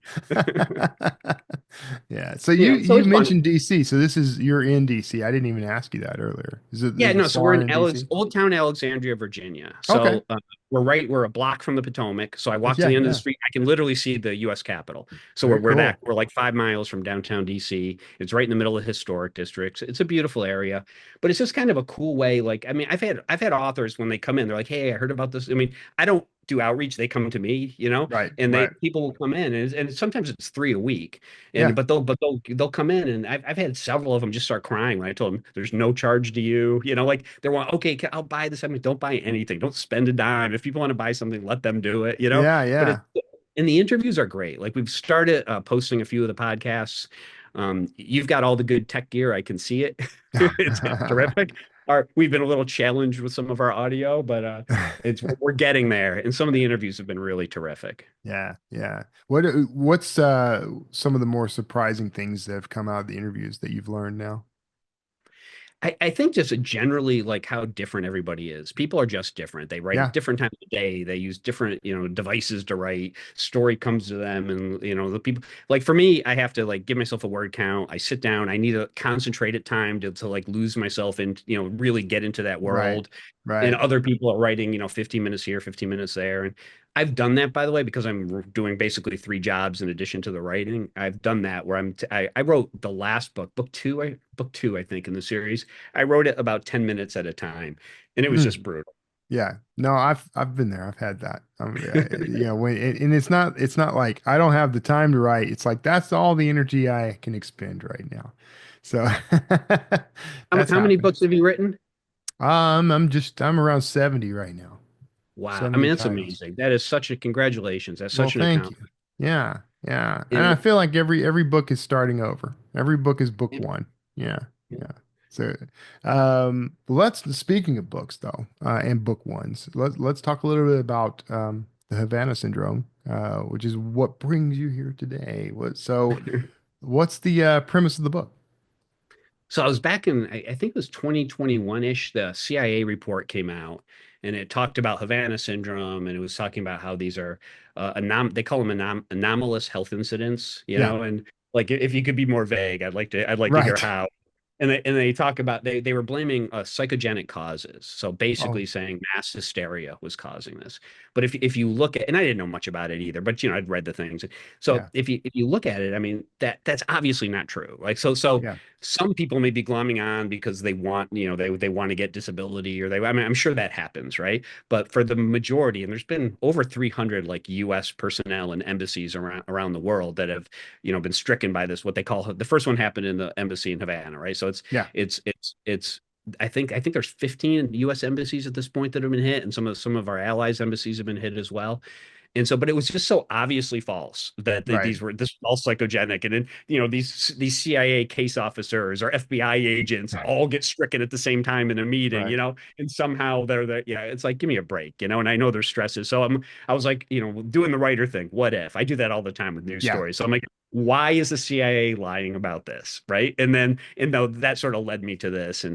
Yeah. So you So it's fun. mentioned DC. So you're in DC. I didn't even ask you that earlier. Is Yeah, the no. So we're Salon in DC? Old Town Alexandria, Virginia. Okay. So we're a block from the Potomac. So I walk to Yeah, the end of yeah. the street. I can literally see the U.S. Capitol. So Very we're like 5 miles from downtown DC. It's right in the middle of historic districts. It's a beautiful area, but it's just kind of a cool way. Like, I mean, I've had authors when they come in, they're like, "Hey, I heard about this." I mean, I don't do outreach; they come to me, Right. and Right. people will come in, and sometimes it's 3 a week, Yeah. but they'll come in, and I've had several of them just start crying when I told them there's no charge to you, like they're like, okay, I'll buy this. I mean, don't buy anything, don't spend a dime. If people want to buy something, let them do it. Yeah. But Yeah. and the interviews are great. Like we've started posting a few of the podcasts. You've got all the good tech gear. I can see it. It's terrific. We've been a little challenged with some of our audio, but we're getting there. And some of the interviews have been really terrific. Yeah. Yeah. What's some of the more surprising things that have come out of the interviews that you've learned now? I think just generally like how different everybody is. People are just different. They write Yeah. at different times of day. They use different, devices to write. Story comes to them, and the people. Like for me, I have to like give myself a word count. I sit down. I need a concentrated time to like lose myself and really get into that world. And Right. other people are writing 15 minutes here, 15 minutes there. And I've done that, by the way, because I'm doing basically 3 jobs in addition to the writing. I've done that where I wrote the last book 2, I think, in the series. I wrote it about 10 minutes at a time, and it was just brutal. Yeah. No, I've been there. I've had that. And it's not like I don't have the time to write. It's like that's all the energy I can expend right now. So that's How many happened. books have you written? I'm around 70 right now. Wow. I 70 mean, that's titles. amazing. That is such a congratulations. That's Well, such an thank you. accomplishment. Yeah, yeah. And I And feel like every book is starting over. Every book is book and- one. Yeah, yeah. So, speaking of books though, and book ones, let's talk a little bit about the Havana syndrome, which is what brings you here today. What's the premise of the book? So I was back in, I think it was 2021-ish, the CIA report came out, and it talked about Havana syndrome, and it was talking about how these are they call them anomalous health incidents, Yeah, and like if you could be more vague, I'd like to hear right. how. And they talk about they were blaming psychogenic causes, so Oh, basically saying mass hysteria was causing this. But if you look at, and I didn't know much about it either, but I'd read the things. So yeah, if you look at it, I mean that's obviously not true. Like so yeah, some people may be glomming on because they want, they want to get disability, or I mean, I'm sure that happens, right? But for the majority, and there's been over 300 like U.S. personnel and embassies around the world that have, been stricken by this, what they call, the first one happened in the embassy in Havana, right? So yeah. it's I think there's 15 U.S. embassies at this point that have been hit, and some of our allies' embassies have been hit as well. And so, but it was just so obviously false that Right, this was all psychogenic. And then, these CIA case officers or FBI agents all get stricken at the same time in a meeting, right. and somehow yeah, it's like, give me a break, and I know there's stresses. So I was like, doing the writer thing. What if I do that all the time with news Yeah, stories? So I'm like, why is the CIA lying about this? Right. And though that sort of led me to this.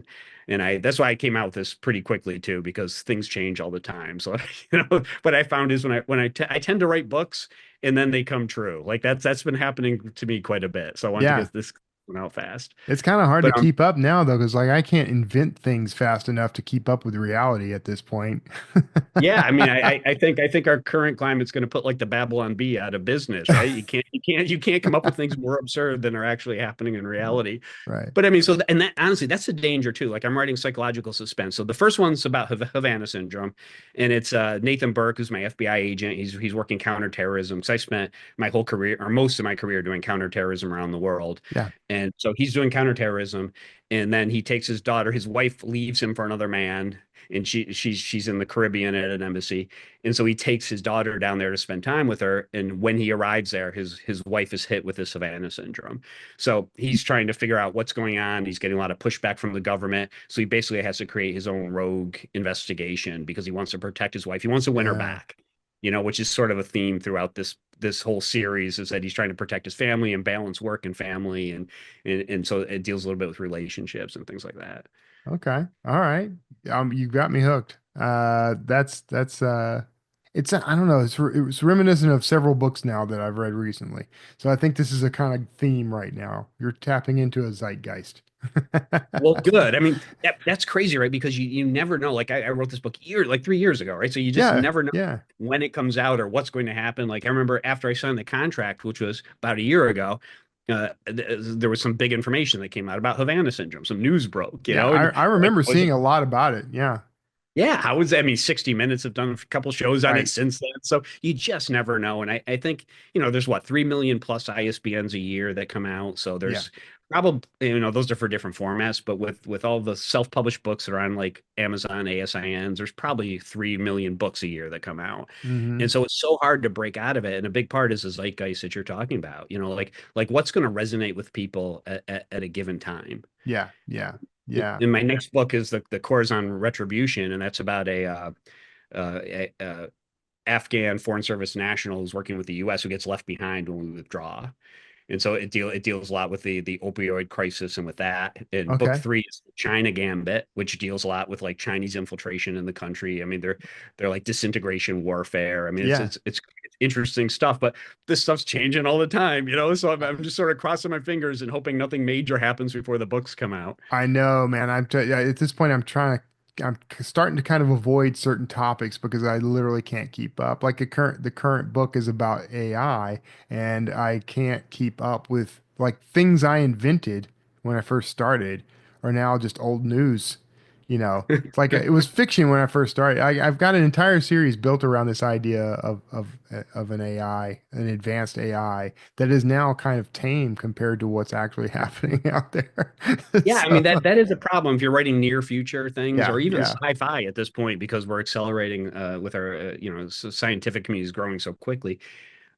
And that's why I came out with this pretty quickly too, because things change all the time. So, what I found is I tend to write books and then they come true. Like that's been happening to me quite a bit. So I wanted to Yeah. get this one out fast. It's kind of hard to But keep up now though, because like I can't invent things fast enough to keep up with reality at this point. yeah, I mean, I think our current climate's going to put like the Babylon Bee out of business, right? You can't come up with things more absurd than are actually happening in reality. Right. But I mean, and that honestly, that's the danger too. Like I'm writing psychological suspense. So the first one's about Havana syndrome, and it's Nathan Burke, who's my FBI agent. He's working counterterrorism. So I spent my whole career, or most of my career, doing counterterrorism around the world, Yeah. and so he's doing counterterrorism, and then he takes his daughter. His wife leaves him for another man, and she's in the Caribbean at an embassy, and so he takes his daughter down there to spend time with her. And when he arrives there, his wife is hit with the Savannah syndrome. So he's trying to figure out what's going on. He's getting a lot of pushback from the government. So he basically has to create his own rogue investigation because he wants to protect his wife. He wants to win her Yeah. back, which is sort of a theme throughout this whole series, is that he's trying to protect his family and balance work and family, and so it deals a little bit with relationships and things like that. Okay. All right. You got me hooked. That's it's I don't know. It's reminiscent of several books now that I've read recently. So I think this is a kind of theme right now. You're tapping into a zeitgeist. Well, good. I mean, that's crazy, right? Because you never know. Like I wrote this book like 3 years ago, right? So you just Yeah. never know Yeah. when it comes out or what's going to happen. Like I remember after I signed the contract, which was about a year ago, there was some big information that came out about Havana syndrome. Some news broke, Yeah. and I like, remember was seeing a lot about it. Yeah. yeah, how is that? I mean, 60 Minutes have done a couple shows on it Right. since then. So you just never know. And I think, there's what, 3 million plus ISBNs a year that come out. So Yeah. there's probably, those are for different formats, but with all the self-published books that are on like Amazon, ASINs, there's probably 3 million books a year that come out. Hmm. And so it's so hard to break out of it. And a big part is the zeitgeist that you're talking about, like what's going to resonate with people at a given time. Yeah. Yeah. Yeah. And my next book is the Corazon Retribution, and that's about a Afghan Foreign Service national who's working with the U.S. who gets left behind when we withdraw. And so it deals a lot with the opioid crisis and with that. And book Okay. 3 is China Gambit, which deals a lot with like Chinese infiltration in the country. I mean, they're like disintegration warfare. I mean, Yeah. it's interesting stuff, but this stuff's changing all the time, So I'm just sort of crossing my fingers and hoping nothing major happens before the books come out. I know, man. Yeah, at this point, I'm starting to kind of avoid certain topics because I literally can't keep up. Like the current book is about AI, and I can't keep up with like things I invented when I first started are now just old news. It's like it was fiction when I first started. I've got an entire series built around this idea of an AI, an advanced AI that is now kind of tame compared to what's actually happening out there. Yeah, I So, mean that is a problem if you're writing near future things yeah, or even yeah. sci-fi at this point because we're accelerating with our scientific community is growing so quickly.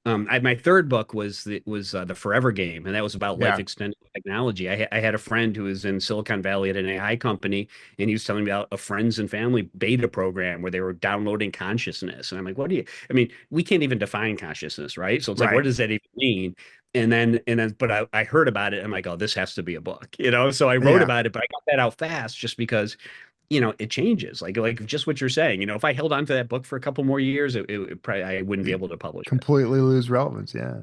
My third book was the Forever Game, and that was about life Yeah. extending technology. I had a friend who was in Silicon Valley at an AI company, and he was telling me about a friends and family beta program where they were downloading consciousness. And I'm like, what do you? I mean, we can't even define consciousness, right? So it's like, what Right. does that even mean? But I heard about it. I'm like, oh, this has to be a book, So I wrote Yeah. about it, but I got that out fast just because it changes. Like just what you're saying. If I held on to that book for a couple more years, it probably I wouldn't be able to publish it. Completely lose relevance. Yeah.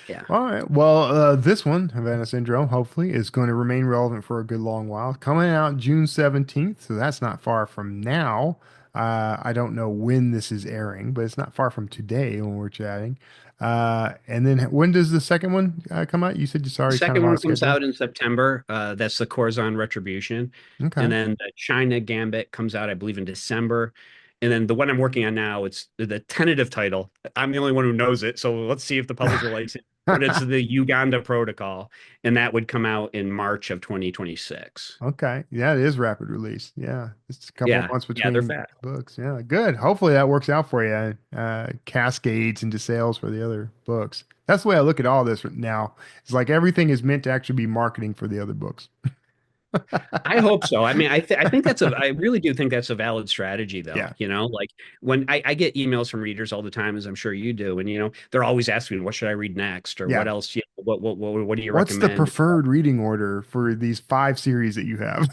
Yeah. All right. Well, this one, Havana Syndrome, hopefully is going to remain relevant for a good long while. Coming out June 17th, so that's not far from now. I don't know when this is airing, but it's not far from today when we're chatting. And then when does the second one come out? You said you The sorry, kind second of on one comes schedule. out in September. That's the Corazon Retribution. And Okay. then the China Gambit comes out, I believe, in December. And then the one I'm working on now, it's the tentative title. I'm the only one who knows it, so let's see if the publisher likes it. But it's the Uganda Protocol, and that would come out in March of 2026. Okay. Yeah, it is rapid release. Yeah. It's a couple of Yeah, months yeah, they're between fast. books. Yeah. Good. Hopefully that works out for you. Cascades into sales for the other books. That's the way I look at all this now. It's like everything is meant to actually be marketing for the other books. I hope so. I mean, I think I really do think that's a valid strategy, though. Yeah. Like when I get emails from readers all the time, as I'm sure you do, and they're always asking me, what should I read next, or what Yeah. else? What do you What's the recommend? preferred reading order for these 5 series that you have?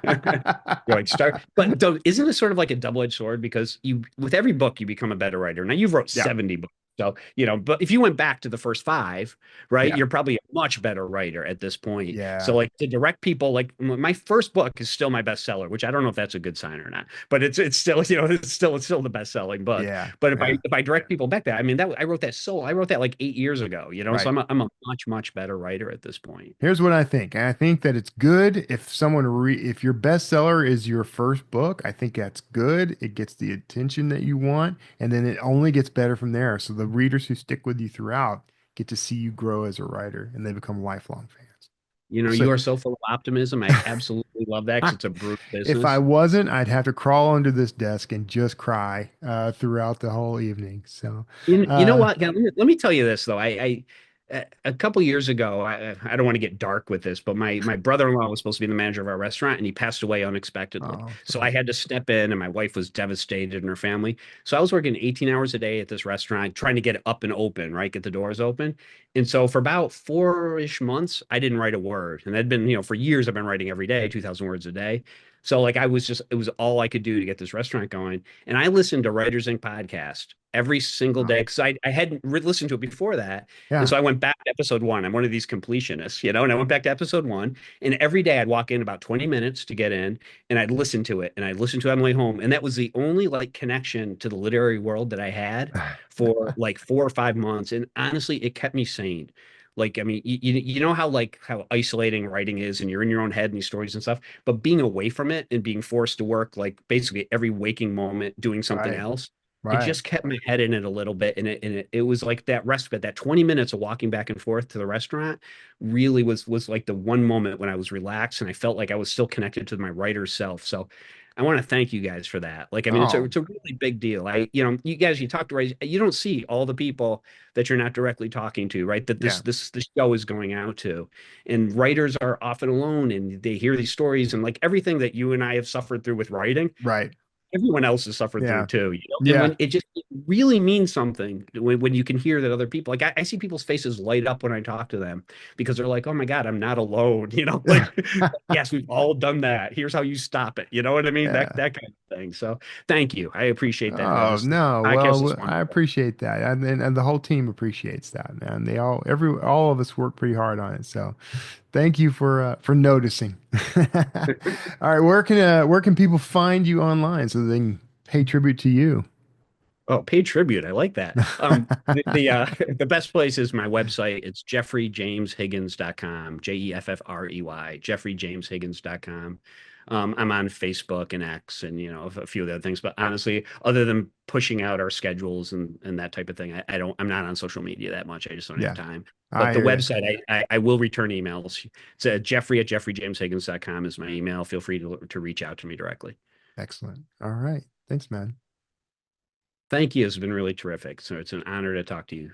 You're like start, but isn't it sort of like a double-edged sword? Because you, with every book, you become a better writer. Now you've wrote Yeah. 70 books, so but if you went back to the first five, right, Yeah. you're probably a much better writer at this point. So Yeah. like to direct people, like my first book is still my bestseller, which I don't know if that's a good sign or not, but it's still it's still the best-selling book. Yeah. But if Yeah. I direct people back, that I mean that I wrote that like 8 years ago, so Right. I'm a much better writer at this point. Here's what I think. I think that it's good if if your bestseller is your first book, I think that's good. It gets the attention that you want, and then it only gets better from there. So the readers who stick with you throughout get to see you grow as a writer, and they become lifelong fans. So You are so full of optimism. I absolutely love that because it's a brutal if I business. wasn't, I'd have to crawl under this desk and just cry throughout the whole evening. So, You know uh, what? Let me tell you this though. A couple years ago, I don't want to get dark with this, but my brother-in-law was supposed to be the manager of our restaurant, and he passed away unexpectedly. oh, So I had to step in, and my wife was devastated and her family. So I was working 18 hours a day at this restaurant, trying to get it up and open, right, get the doors open. And so for about 4-ish months, I didn't write a word, and that'd been, for years I've been writing every day, 2,000 words a day. So like it was all I could do to get this restaurant going. And I listened to Writers Inc. podcast every single oh, day because I hadn't listened to it before that. And yeah. so I went back to episode one. I'm one of these completionists, and I went back to episode one. And every day I'd walk in about 20 minutes to get in and I'd listen to it and I'd listen to it on the way home. And that was the only like connection to the literary world that I had for like 4 or 5 months. And honestly, it kept me sane. Like, I mean, you know how isolating writing is and you're in your own head and these stories and stuff, but being away from it and being forced to work like basically every waking moment doing something Right. else, it Right. just kept my head in it a little bit. And it was like that respite, that 20 minutes of walking back and forth to the restaurant really was like the one moment when I was relaxed and I felt like I was still connected to my writer's self. So I want to thank you guys for that. Like, I mean, Oh, it's a really big deal. You guys, you talk to writers, you don't see all the people that you're not directly talking to, right? That yeah. this show is going out to. And writers are often alone and they hear these stories and like everything that you and I have suffered through with writing, Right. everyone else has suffered through Yeah. too, And Yeah. when it really means something when you can hear that other people, like I see people's faces light up when I talk to them because they're like, oh my God, I'm not alone. Like, yes, we've all done that. Here's how you stop it. You know what I mean? Yeah. That kind of thing. So thank you. I appreciate that. Oh This no. podcast is Well, I wonderful. appreciate that. And the whole team appreciates that, man. All of us work pretty hard on it. So thank you for noticing. All right, where can people find you online so they can pay tribute to you? Oh, pay tribute. I like that. The best place is my website. It's jeffreyjameshiggins.com, Jeffrey, jeffreyjameshiggins.com. I'm on Facebook and X and a few of the other things, but honestly, other than pushing out our schedules and that type of thing, I'm not on social media that much. I just don't have Yeah, time. I But the hear you. website, I will return emails. It's Jeffrey at jeffreyjameshiggins.com is my email. Feel free to reach out to me directly. Excellent. All right. Thanks, man. Thank you. It's been really terrific. So it's an honor to talk to you.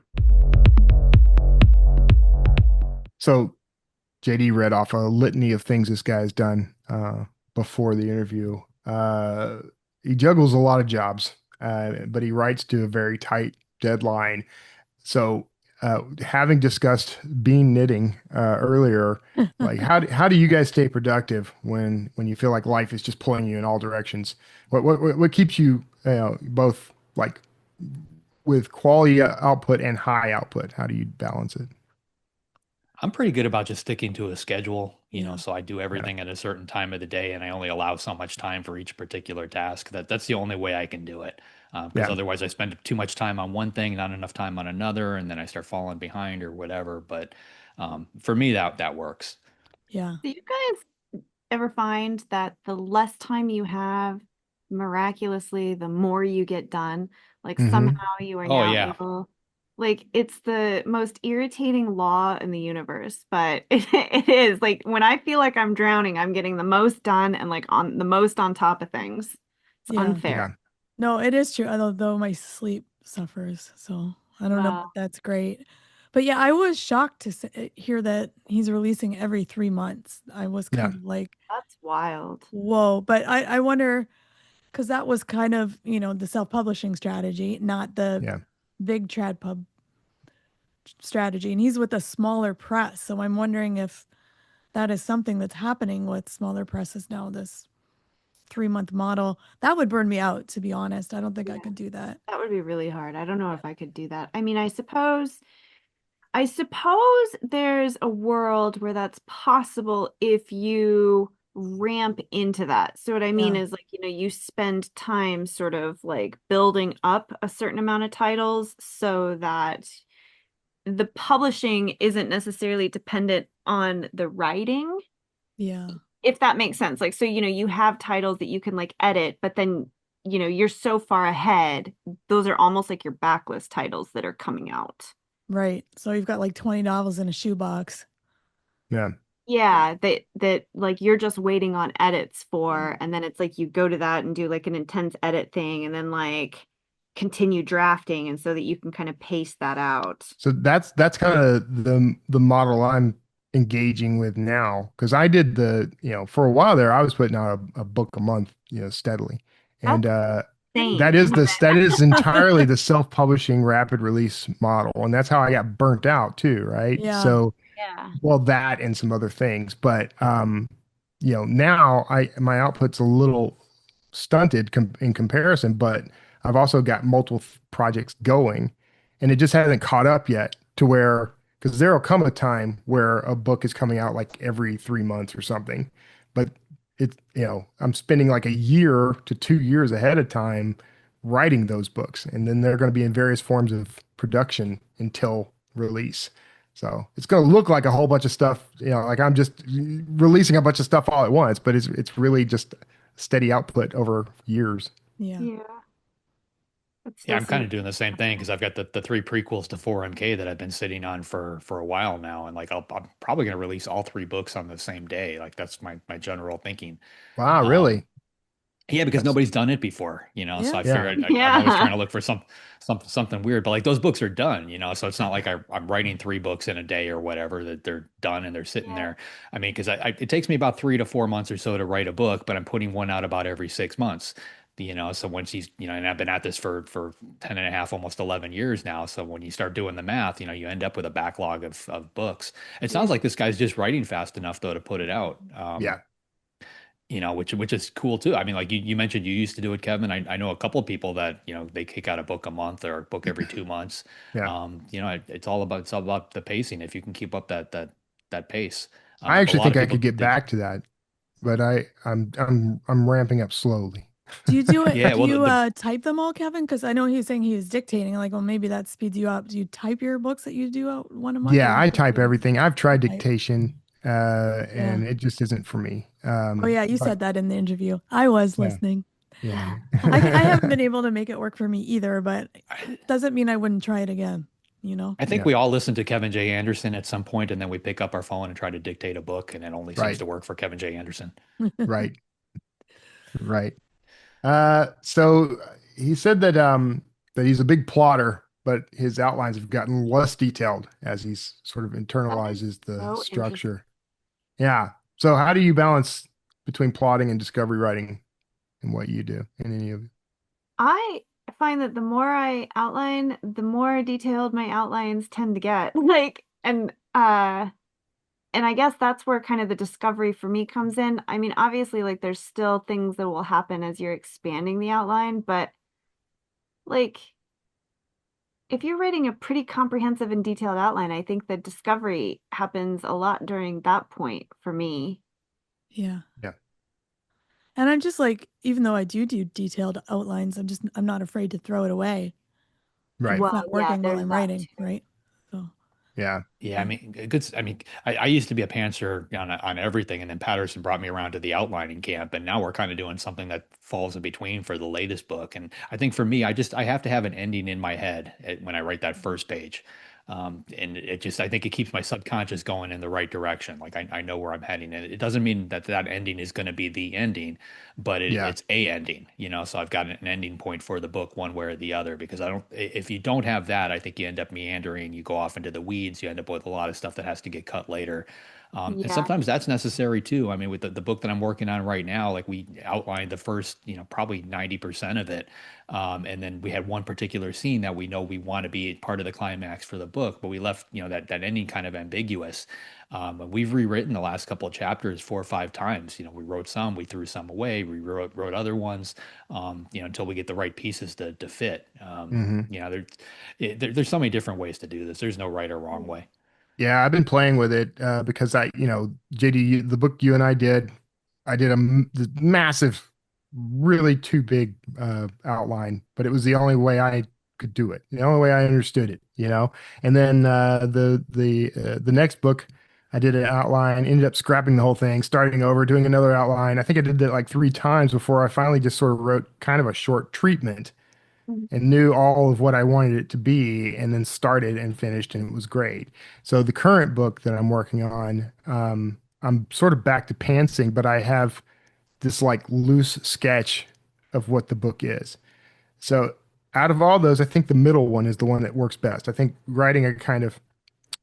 So JD read off a litany of things this guy's done before the interview. He juggles a lot of jobs, but he writes to a very tight deadline. So, having discussed bean knitting earlier, like how do you guys stay productive when you feel like life is just pulling you in all directions? What keeps you, both like with quality output and high output? How do you balance it? I'm pretty good about just sticking to a schedule, Yeah. so I do Yeah. everything at a certain time of the day and I only allow so much time for each particular task. That's the only way I can do it. Because Yeah. otherwise I spend too much time on one thing, not enough time on another, and then I start falling behind or whatever. But for me, that works. Yeah. Do you guys ever find that the less time you have, miraculously, the more you get done? Like Hmm. somehow you are Oh now yeah. able, like it's the most irritating law in the universe, but it is like when I feel like I'm drowning, I'm getting the most done and like on the most on top of things. It's Yeah. unfair. Yeah. No, it is true. Although my sleep suffers, so I don't know if Wow, that's great. But yeah, I was shocked to hear that he's releasing every 3 months. I was Yeah. kind of like, that's wild. whoa. But I wonder, because that was kind of, the self-publishing strategy, not the Yeah. big trad pub strategy. And he's with a smaller press. So I'm wondering if that is something that's happening with smaller presses now, this 3-month model. That would burn me out, to be honest. I don't think I Yeah, could do that. that would be really hard. I don't know if I could do that. I mean, I suppose there's a world where that's possible if you ramp into that. So what I mean Yeah. is like, you spend time sort of like building up a certain amount of titles so that the publishing isn't necessarily dependent on the writing, Yeah. if that makes sense. Like, so, you have titles that you can like edit, but then, you're so far ahead, those are almost like your backlist titles that are coming out. Right. So you've got like 20 novels in a shoebox. Yeah. Yeah, that like you're just waiting on edits for, and then it's like you go to that and do like an intense edit thing and then like continue drafting and so that you can kind of pace that out. So that's kind of the model I'm engaging with now, because I did for a while there I was putting out a book a month, steadily, and That's that insane. is that is entirely the self-publishing rapid release model, and that's how I got burnt out too, right? Yeah. So, Yeah. well, that and some other things, but now my output's a little stunted in comparison, but I've also got multiple projects going, and it just hasn't caught up yet to where, because there'll come a time where a book is coming out like every 3 months or something, but I'm spending like a year to 2 years ahead of time writing those books, and then they're going to be in various forms of production until release. So it's going to look like a whole bunch of stuff, like I'm just releasing a bunch of stuff all at once, but it's really just steady output over years. Yeah. Yeah. That Yeah, still I'm kind seems of doing the same thing because I've got the three prequels to 4MK that I've been sitting on for a while now, and like I'm probably going to release all three books on the same day. Like that's my general thinking. Wow, Um, really? yeah, because That's nobody's done it before, so Yeah. I yeah, figured I'm always trying yeah. to look for something weird, but like those books are done, so it's not like I'm writing three books in a day or whatever, that they're done and they're sitting Yeah. there. I mean, because it takes me about 3 to 4 months or so to write a book, but I'm putting one out about every 6 months. So once he's, and I've been at this for 10 and a half, almost 11 years now. So when you start doing the math, you end up with a backlog of books. It sounds Yeah. like this guy's just writing fast enough though to put it out. yeah, Which is cool too. I mean, like you mentioned, you used to do it, Kevin. I know a couple of people that they kick out a book a month or a book every 2 months. yeah. It's all about the pacing. If you can keep up that pace, I but a actually lot think of I people could get think, back to that, but I'm ramping up slowly. Do you do it? yeah. Do Well, you the type them all, Kevin? Because I know he was saying he was dictating. Like, well, maybe that speeds you up. Do you type your books that you do out one a month, or Yeah, do you I just type everything. I've tried type? dictation, Yeah. and it just isn't for me. Oh yeah, you But said that in the interview. I was yeah, listening. yeah. I haven't been able to make it work for me either, but doesn't mean I wouldn't try it again, you know? I think Yeah, we all listen to Kevin J. Anderson at some point, and then we pick up our phone and try to dictate a book, and it only seems right, to work for Kevin J. Anderson. right, right. So he said that he's a big plotter, but his outlines have gotten less detailed as he's sort of That is internalizes the so interesting. structure. Yeah. So how do you balance between plotting and discovery writing in what you do in any of it? I find that the more I outline, the more detailed my outlines tend to get. Like, and I guess that's where kind of the discovery for me comes in. I mean, obviously, like there's still things that will happen as you're expanding the outline, but like if you're writing a pretty comprehensive and detailed outline, I think the discovery happens a lot during that point for me. Yeah. Yeah. And I'm just like, even though I do detailed outlines, I'm not afraid to throw it away if Right. it's Well, not yeah, working while there's I'm that writing, too. right? So, Yeah. Yeah, I yeah. mean, good. I mean, I used to be a pantser on everything, and then Patterson brought me around to the outlining camp, and now we're kind of doing something that falls in between for the latest book. And I think for me, I have to have an ending in my head when I write that first page, and I think it keeps my subconscious going in the right direction. Like I know where I'm heading, and it doesn't mean that ending is going to be the ending, but Yeah. it's a ending, So I've got an ending point for the book one way or the other, because if you don't have that, I think you end up meandering, you go off into the weeds, you end up with a lot of stuff that has to get cut later. And Yeah. sometimes that's necessary too. I mean, with the book that I'm working on right now, like we outlined the first, probably 90% of it. And then we had one particular scene that we know we want to be part of the climax for book, but we left, that ending kind of ambiguous. And we've rewritten the last couple of chapters 4 or 5 times. We wrote some, we threw some away, we wrote other ones, until we get the right pieces to fit. Hmm. There's so many different ways to do this. There's no right or wrong way. Yeah, I've been playing with it because JD, the book you and I did this massive, really too big outline, but it was the only way I could do it, the only way I understood it. And then the next book, I did an outline, ended up scrapping the whole thing, starting over, doing another outline. I think I did that like 3 times before I finally just sort of wrote kind of a short treatment and knew all of what I wanted it to be, and then started and finished, and it was great. So the current book that I'm working on, I'm sort of back to pantsing, but I have this like loose sketch of what the book is. So out of all those, I think the middle one is the one that works best. I think writing a kind of,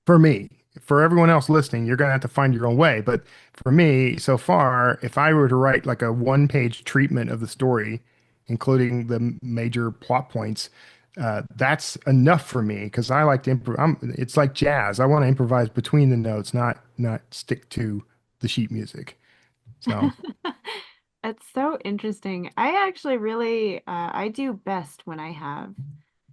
for me, for everyone else listening, you're going to have to find your own way. But for me, so far, if I were to write like a 1-page treatment of the story, including the major plot points, that's enough for me because I like to improv. It's like jazz. I want to improvise between the notes, not stick to the sheet music. So It's so interesting. I actually really I do best when I have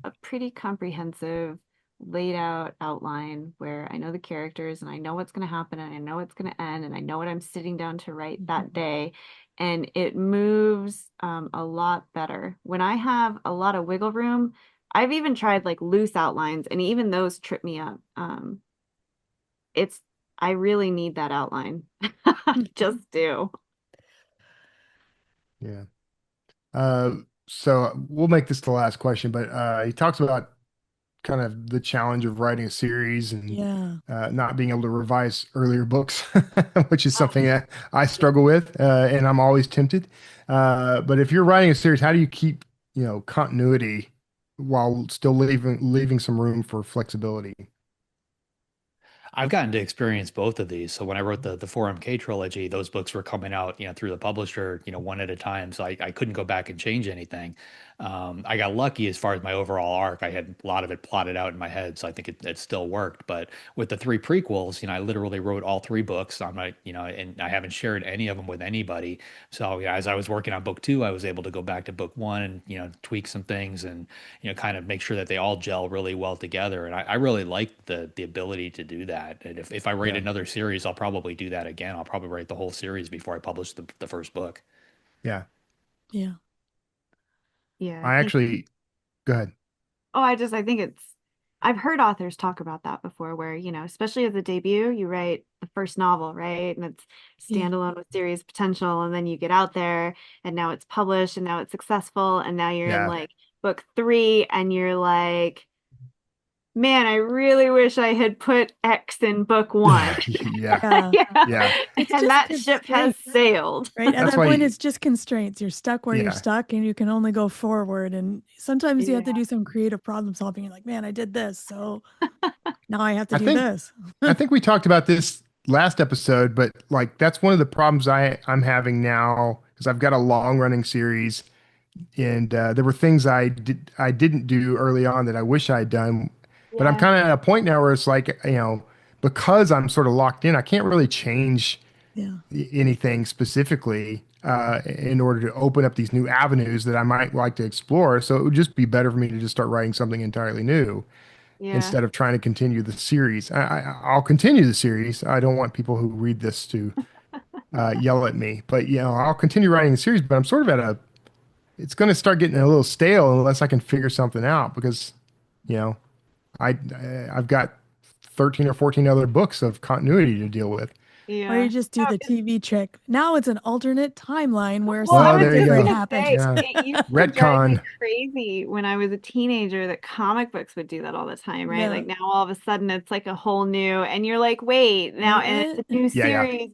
a pretty comprehensive laid out outline where I know the characters and I know what's going to happen and I know what's going to end and I know what I'm sitting down to write that day, and it moves a lot better. When I have a lot of wiggle room, I've even tried like loose outlines and even those trip me up. It's I really need that outline. Just do. yeah. Uh, so we'll make this the last question, but he talks about kind of the challenge of writing a series and Yeah. not being able to revise earlier books, which is Oh. something that I struggle with, and I'm always tempted. But if you're writing a series, how do you keep, continuity while still leaving some room for flexibility? I've gotten to experience both of these. So when I wrote the 4MK trilogy, those books were coming out, through the publisher, one at a time. So I couldn't go back and change anything. I got lucky as far as my overall arc. I had a lot of it plotted out in my head, so I think it still worked. But with the 3 prequels, I literally wrote all 3 books on my, and I haven't shared any of them with anybody. So as I was working on book 2, I was able to go back to book 1 and tweak some things and kind of make sure that they all gel really well together. And I really like the ability to do that. And if I write Yeah, another series, I'll probably do that again. I'll probably write the whole series before I publish the first book. yeah. Yeah. Yeah, I I think actually go ahead. Oh, I think I've heard authors talk about that before where, especially as a debut, you write the first novel, right? And it's Yeah. standalone with series potential. And then you get out there and now it's published and now it's successful. And now you're in Yeah, like book 3 and you're like, man, I really wish I had put X in book 1. yeah, Yeah. Yeah. yeah. It's And just that ship has constraints, sailed. right? At That's that why, point, it's just constraints. You're stuck where you're yeah. stuck and you can only go forward. And sometimes you have to Yeah. do some creative problem solving. You're like, man, I did this. So now I have to I do think this. I think we talked about this last episode, but like that's one of the problems I'm having now because I've got a long running series, and there were things I didn't do early on that I wish I'd done, but I'm Yeah. kind of at a point now where it's like because I'm sort of locked in, I can't really change Yeah. anything specifically in order to open up these new avenues that I might like to explore. So it would just be better for me to just start writing something entirely new Yeah. instead of trying to continue the series. I'll continue the series. I don't want people who read this to yell at me, but I'll continue writing the series. But I'm sort of it's going to start getting a little stale unless I can figure something out because, you know, I've got 13 or 14 other books of continuity to deal with. Or you Yeah. just do Oh, the TV trick. Now it's an alternate timeline where well, I Well, something was there you just different go. gonna happened. say Yeah. it used to drive me Retcon. crazy when I was a teenager that comic books would do that all the time, right? Yeah. Like now all of a sudden it's like a whole new, and you're like, wait, now and it's What? a new Yeah, yeah. series.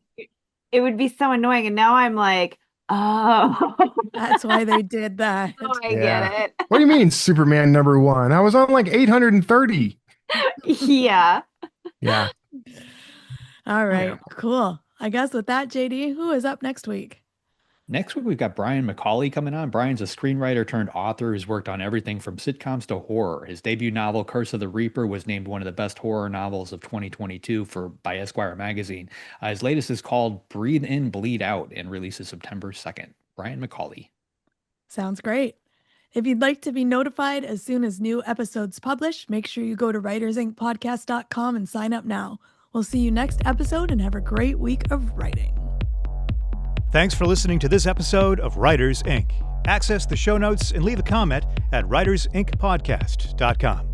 It would be so annoying, and now I'm like, oh, That's why they did that. oh, I Yeah. get What do you mean Superman #1? I was on like 830. it. Yeah. Yeah. All Yeah. right. Cool. I guess with that, JD, who is up next week? Next week, we've got Brian McCauley coming on. Brian's a screenwriter turned author who's worked on everything from sitcoms to horror. His debut novel, Curse of the Reaper, was named one of the best horror novels of 2022 by Esquire magazine. His latest is called Breathe In, Bleed Out and releases September 2nd. Brian McCauley. Sounds great. If you'd like to be notified as soon as new episodes publish, make sure you go to writersincpodcast.com and sign up now. We'll see you next episode and have a great week of writing. Thanks for listening to this episode of Writers Inc. Access the show notes and leave a comment at writersincpodcast.com.